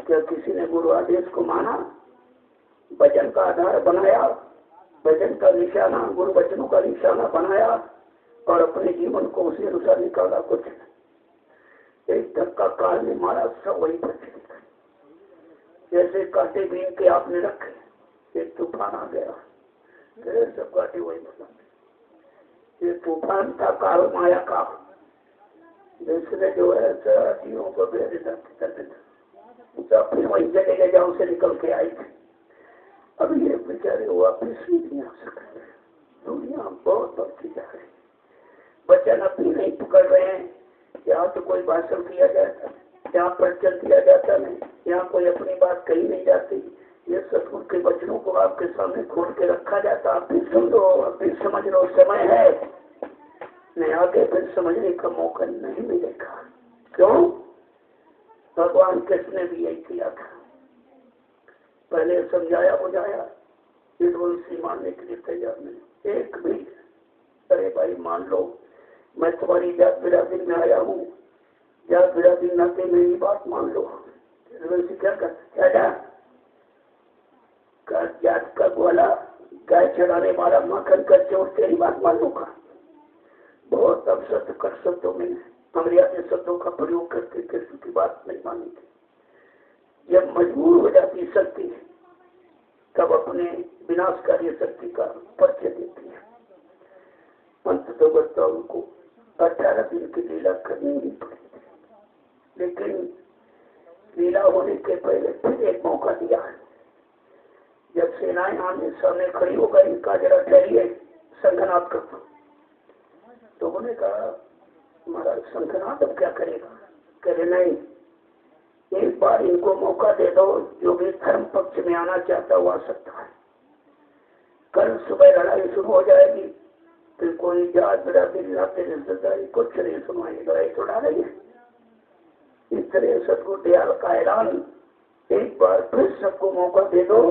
क्या किसी ने गुरु आदेश को माना, भजन का आधार बनाया, भजन का निशाना गुरु वचनों का निशाना बनाया और अपने जीवन को उसी अनुसार निकाला? कुछ एक धक्का काल ने मारा, सब वही बच गए। जैसे कांटे बीन के आपने रखे, एक तूफान आ गया, फिर सब कांटे वही बना। ये तूफान था काल माया का, जिसने जो है जीवों को बेरिता फिर वही चले गए जहाँ से निकल के आई थी। अब ये बेचारे वापिस भी नहीं आ सकते। दुनिया बहुत बढ़ती जा रही, वचन अपनी नहीं पकड़ रहे हैं। यहाँ तो कोई भाषण किया जाता, यहाँ प्रवचन किया जाता नहीं, यहाँ कोई अपनी बात कही नहीं जाती। ये सतगुरु के वचनों को आपके सामने खोल के रखा जाता। आप भी सुन लो, आप भी समझ लो, समय है नहीं, आगे फिर समझने का मौका नहीं मिलेगा। क्यों? भगवान कृष्ण ने भी यही किया था, पहले समझाया बुझाया, फिर उनसे मानने के लिए तैयार नहीं एक भी। अरे भाई मान लो मैं तुम्हारी जात बिरादरी में आया हूँ, जात बिरादरी नाते मेरी बात मान लो। वैसे क्या कर जात का ग्वाला, गाय चढ़ाने वाला, माखन का चोर तेरी बात मान लूंगा। बहुत अवसर कर शब्दों में अंग्रेजी शब्दों का प्रयोग करके कृष्ण की बात नहीं मानी थी। जब मजबूर हो जाती शक्ति तब अपने विनाशकारी शक्ति का परिचय देती है। अंत तो बच्चा उनको 18 दिन की लीला करनी ही पड़ी, लेकिन लीला होने के पहले फिर एक मौका दिया है। जब सेनाएं आने सामने खड़ी हो गई, कहा जरा ठहरिए, शंखनाद कर दो। तो उन्होंने कहा महाराज शंखनाद अब क्या करेगा? करे नहीं, एक बार इनको मौका दे दो, जो भी धर्म पक्ष में आना चाहता हुआ सकता है। कल सुबह लड़ाई शुरू हो जाएगी, फिर कोई जात बिरादरी नाते रिश्तेदारी कुछ नहीं सुनवाई, लड़ाई छुड़ा रही है। इस तरह सतगुरु दयाल का ऐलान, एक बार फिर सबको मौका दे दो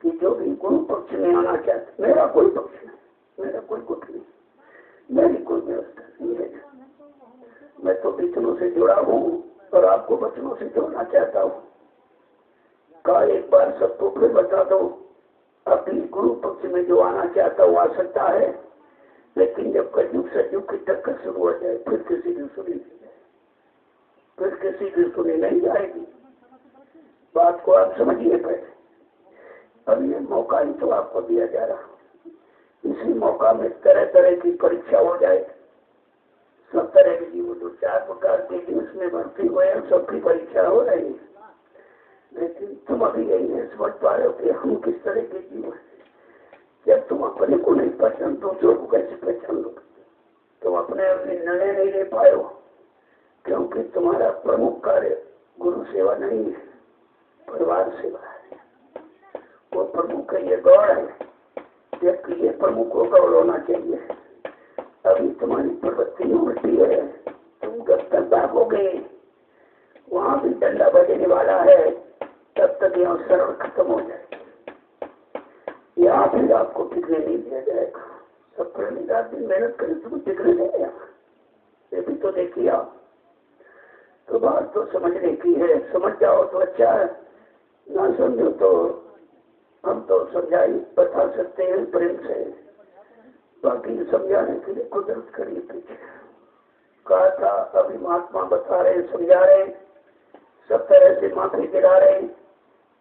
कि जो भी गुरु पक्ष में आना चाहते, मेरा कोई पक्ष नहीं, मेरा कोई गुट नहीं, मेरी कोई व्यवस्था नहीं है, मैं तो विचनों से जुड़ा हूँ और आपको वचनों से जोड़ना चाहता हूँ। का एक बार सबको फिर बता दो, अभी गुरु पक्ष में जो आना चाहता वो आ सकता है, लेकिन जब कलयुग से युग की टक्कर शुरू हो जाए फिर किसी की सुनी नहीं जाए, फिर किसी की सुनी नहीं जाएगी। बात को आप समझिए पहले। अब ये मौका ही तो आपको दिया जा रहा, इसी मौका में तरह तरह की परीक्षा हो जाए। सब तरह के जीव जो 4 प्रकार के जीव उसमें भर्ती हुए हैं, सबकी परीक्षा हो रही है, लेकिन तुम अभी यही नहीं समझ पा रहे हो कि हम किस तरह के जीव हैं। जब तुम अपने को नहीं पहचान, दूसरों को कैसे पहचान लोगे? तुम अपने निर्णय नहीं ले पाए हो, क्योंकि तुम्हारा प्रमुख कार्य गुरु सेवा नहीं है, परिवार सेवा है। वो प्रमुख है, ये गौड़ है, जबकि ये प्रमुख को गौड़ होना चाहिए। अभी तुम्हारी प्रवृत्ति उल्टी है, तुम जब तक भागोगे वहां भी डंडा बजने वाला है, तब तक यहाँ सरल खत्म हो जाएगी। यहाँ फिर आपको टिकने नहीं दिया जाएगा। सब प्रेमी रात दिन मेहनत करें तो टिकने नहीं दिया, ये भी तो देखिए आप। तो बात तो समझने की है, समझ जाओ तो अच्छा है, ना समझो तो हम तो समझाई बता सकते हैं प्रेम से, बाकी समझाने के लिए कुदरत करिए पीछे। कहा था अभी महात्मा बता रहे, समझा रहे, सब तरह से माफी दिला रहे।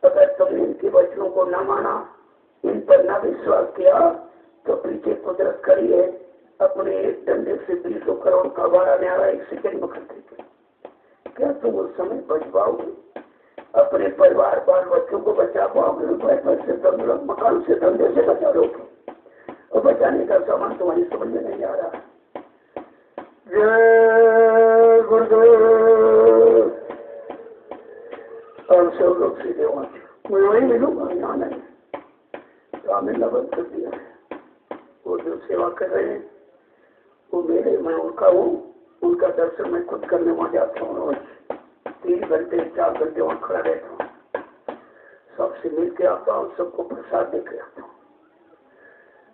अगर तुमने इनके वचनों को न माना, इन पर न विश्वास किया, तो पीछे कुदरत करिए, अपने एक डंडे से 20 करोड़ का वारा न्यारा 1 सेकंड में कर देगी। क्या तुम उस समय बच पाओगे? अपने परिवार बाल बच्चों को बचा पाओगे? रुपए से मकान से धंधे से बचा लोगे, और बचाने का सामान तुम्हारी समझ में नहीं आ रहा। जय गुरुदेव। और सब लोग सीधे वहां मैं वही मिलूंगा, यहाँ नहीं। तो हमें बंद कर दिया है। वो जो सेवा कर रहे हैं वो मेरे, मैं उनका हूँ, उनका दर्शन मैं खुद करने वहां जाता हूँ। रोज 3 घंटे 4 घंटे वहां खड़ा रहता हूँ, सबसे मिल के आता हूँ, सबको प्रसाद दे के आता हूँ।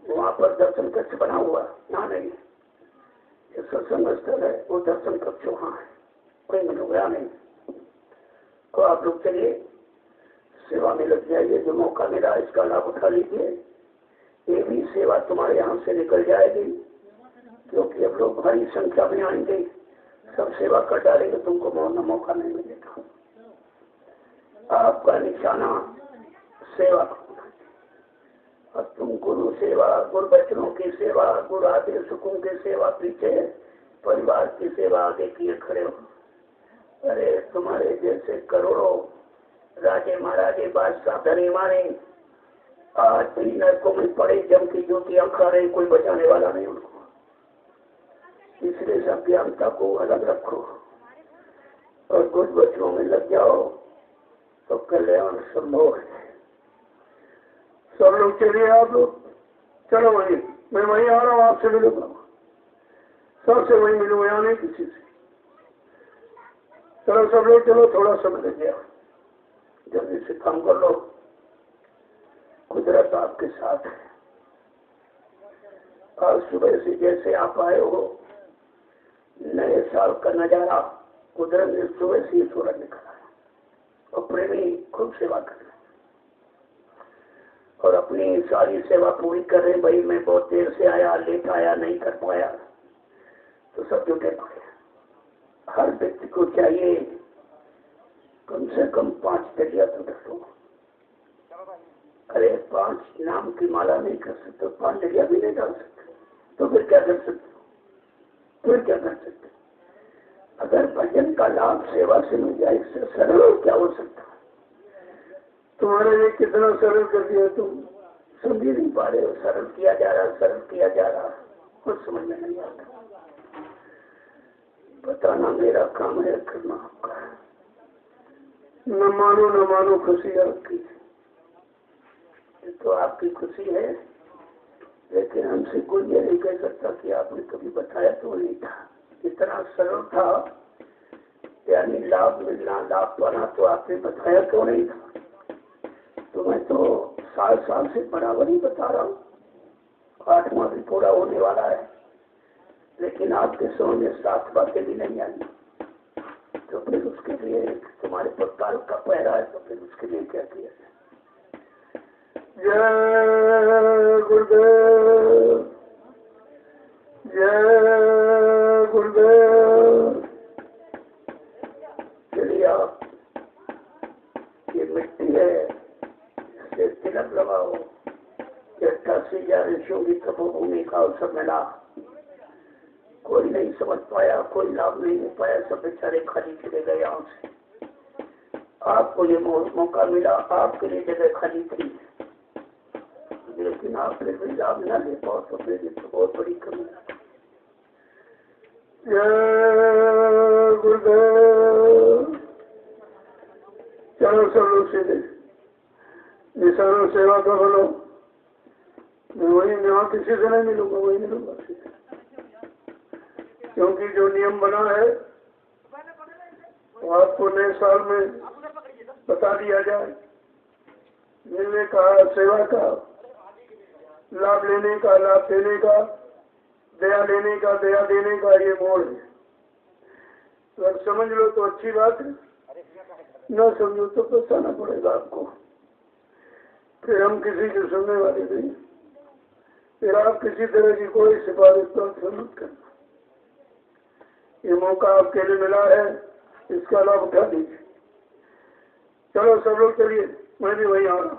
वहां पर दर्शन कक्ष बना हुआ, यहाँ नहीं। ये सत्संग स्थल है, वो दर्शन कक्ष वहाँ है, कोई मिलूंगा नहीं। तो आप लोग चलिए सेवा में लग जाइए, जो मौका मिला इसका लाभ उठा लीजिए। ये भी सेवा तुम्हारे यहाँ से निकल जाएगी, क्योंकि अब लोग भारी संख्या में आएंगे, सब सेवा कर डालेंगे, तुमको मौका नहीं मिलेगा। आपका निशाना सेवा, और तुम गुरु सेवा, गुरु बचनों की सेवा, गुरु आदेश हुकुम की सेवा पीछे, परिवार की सेवा आगे किए खड़े हो। अरे तुम्हारे जैसे करोड़ों राजे महाराजे बादशाह धनी मारे आज भी नरकों में पड़े, जम की ज्योतियां खा रहे, कोई बचाने वाला नहीं उनको। इसलिए सब ज्ञानता को अलग रखो और कुछ बच्चों में लग जाओ तो कल्याण संभव है। सब लोग चलिए, आप लोग चलो वहीं, मैं वहीं आ रहा हूँ, आपसे मिलूंगा, सबसे वहीं मिलूंगा, यहाँ नहीं किसी से। चलो सब लोग चलो, थोड़ा समय लग गया, जल्दी से काम कर लो, कुदरत आपके साथ है। आज सुबह से जैसे आप आए हो, नए साल का नजारा कुदरत ने सुबह से सूरज निकाला है, और प्रेमी खूब सेवा कर रहे और अपनी सारी सेवा पूरी कर रहे। भाई मैं बहुत देर से आया, लेट आया, नहीं कर पाया, तो सब जुटे पड़े। हर व्यक्ति को चाहिए कम से कम 5 दरिया तो रखो। अरे 5 नाम की माला नहीं कर सकते, 5 दरिया भी नहीं डाल सकते, तो फिर क्या कर सकते? फिर क्या कर सकते? अगर भजन का लाभ सेवा से मिल जाए, इससे सरल क्या हो सकता? तुम्हारे लिए कितना सरल कर दिया, तुम समझ नहीं पा रहे हो। सरल किया जा रहा, सरल किया जा रहा, कुछ समझ में नहीं आता। बताना मेरा काम है, करना आपका है। न मानो खुशी आपकी। ये तो आपकी खुशी है, लेकिन हमसे कोई ये नहीं कह सकता कि आपने कभी बताया तो नहीं था। इतना सरल था, यानी लाभ मिलना, लाभ पाना, तो आपने बताया क्यों नहीं था? तो मैं तो साल से बराबर ही बता रहा हूँ, 8वां भी पूरा होने वाला है, लेकिन आपके समझ में 7 बातें भी नहीं आई। तो फिर उसके लिए तुम्हारे पर का पहरा है, तो फिर उसके लिए क्या किया जाए? जय गुरुदेव, जय गुरुदेव। चलिए आप, ये मिट्टी है, इससे तिलक लगाओ। 88,000 ऋषियों की तपोभूमि का अवसर मिला, कोई नहीं समझ पाया, कोई लाभ नहीं हो पाया, सब बेचारे खाली चले गए यहाँ से। आपको ये मौका मिला, आपके लिए जगह खाली थी, लेकिन आपने भी लाभ न ले पाओ तो फिर तो बहुत बड़ी कमी है। जय गुरुदेव। चलो सब लोग सीधे निशानों सेवा का बोलो। मैं वही यहाँ किसी से नहीं मिलूंगा, वही मिलूंगा सीधे, क्योंकि जो नियम बना है वो आपको नए साल में बता दिया जाए। मिलने का, सेवा का, लाभ लेने का, लाभ देने का, दया लेने का, दया देने का, ये मोड़ है। तो अब समझ लो तो अच्छी बात है, न समझो तो पछताना पड़ेगा आपको। फिर हम किसी की सुनने वाले नहीं, फिर आप किसी तरह की कोई सिफारिश तो मत करना। ये मौका आपके लिए मिला है, इसका लाभ उठा लीजिए। चलो सब लोग चलिए, मैं भी वही आ रहा हूँ।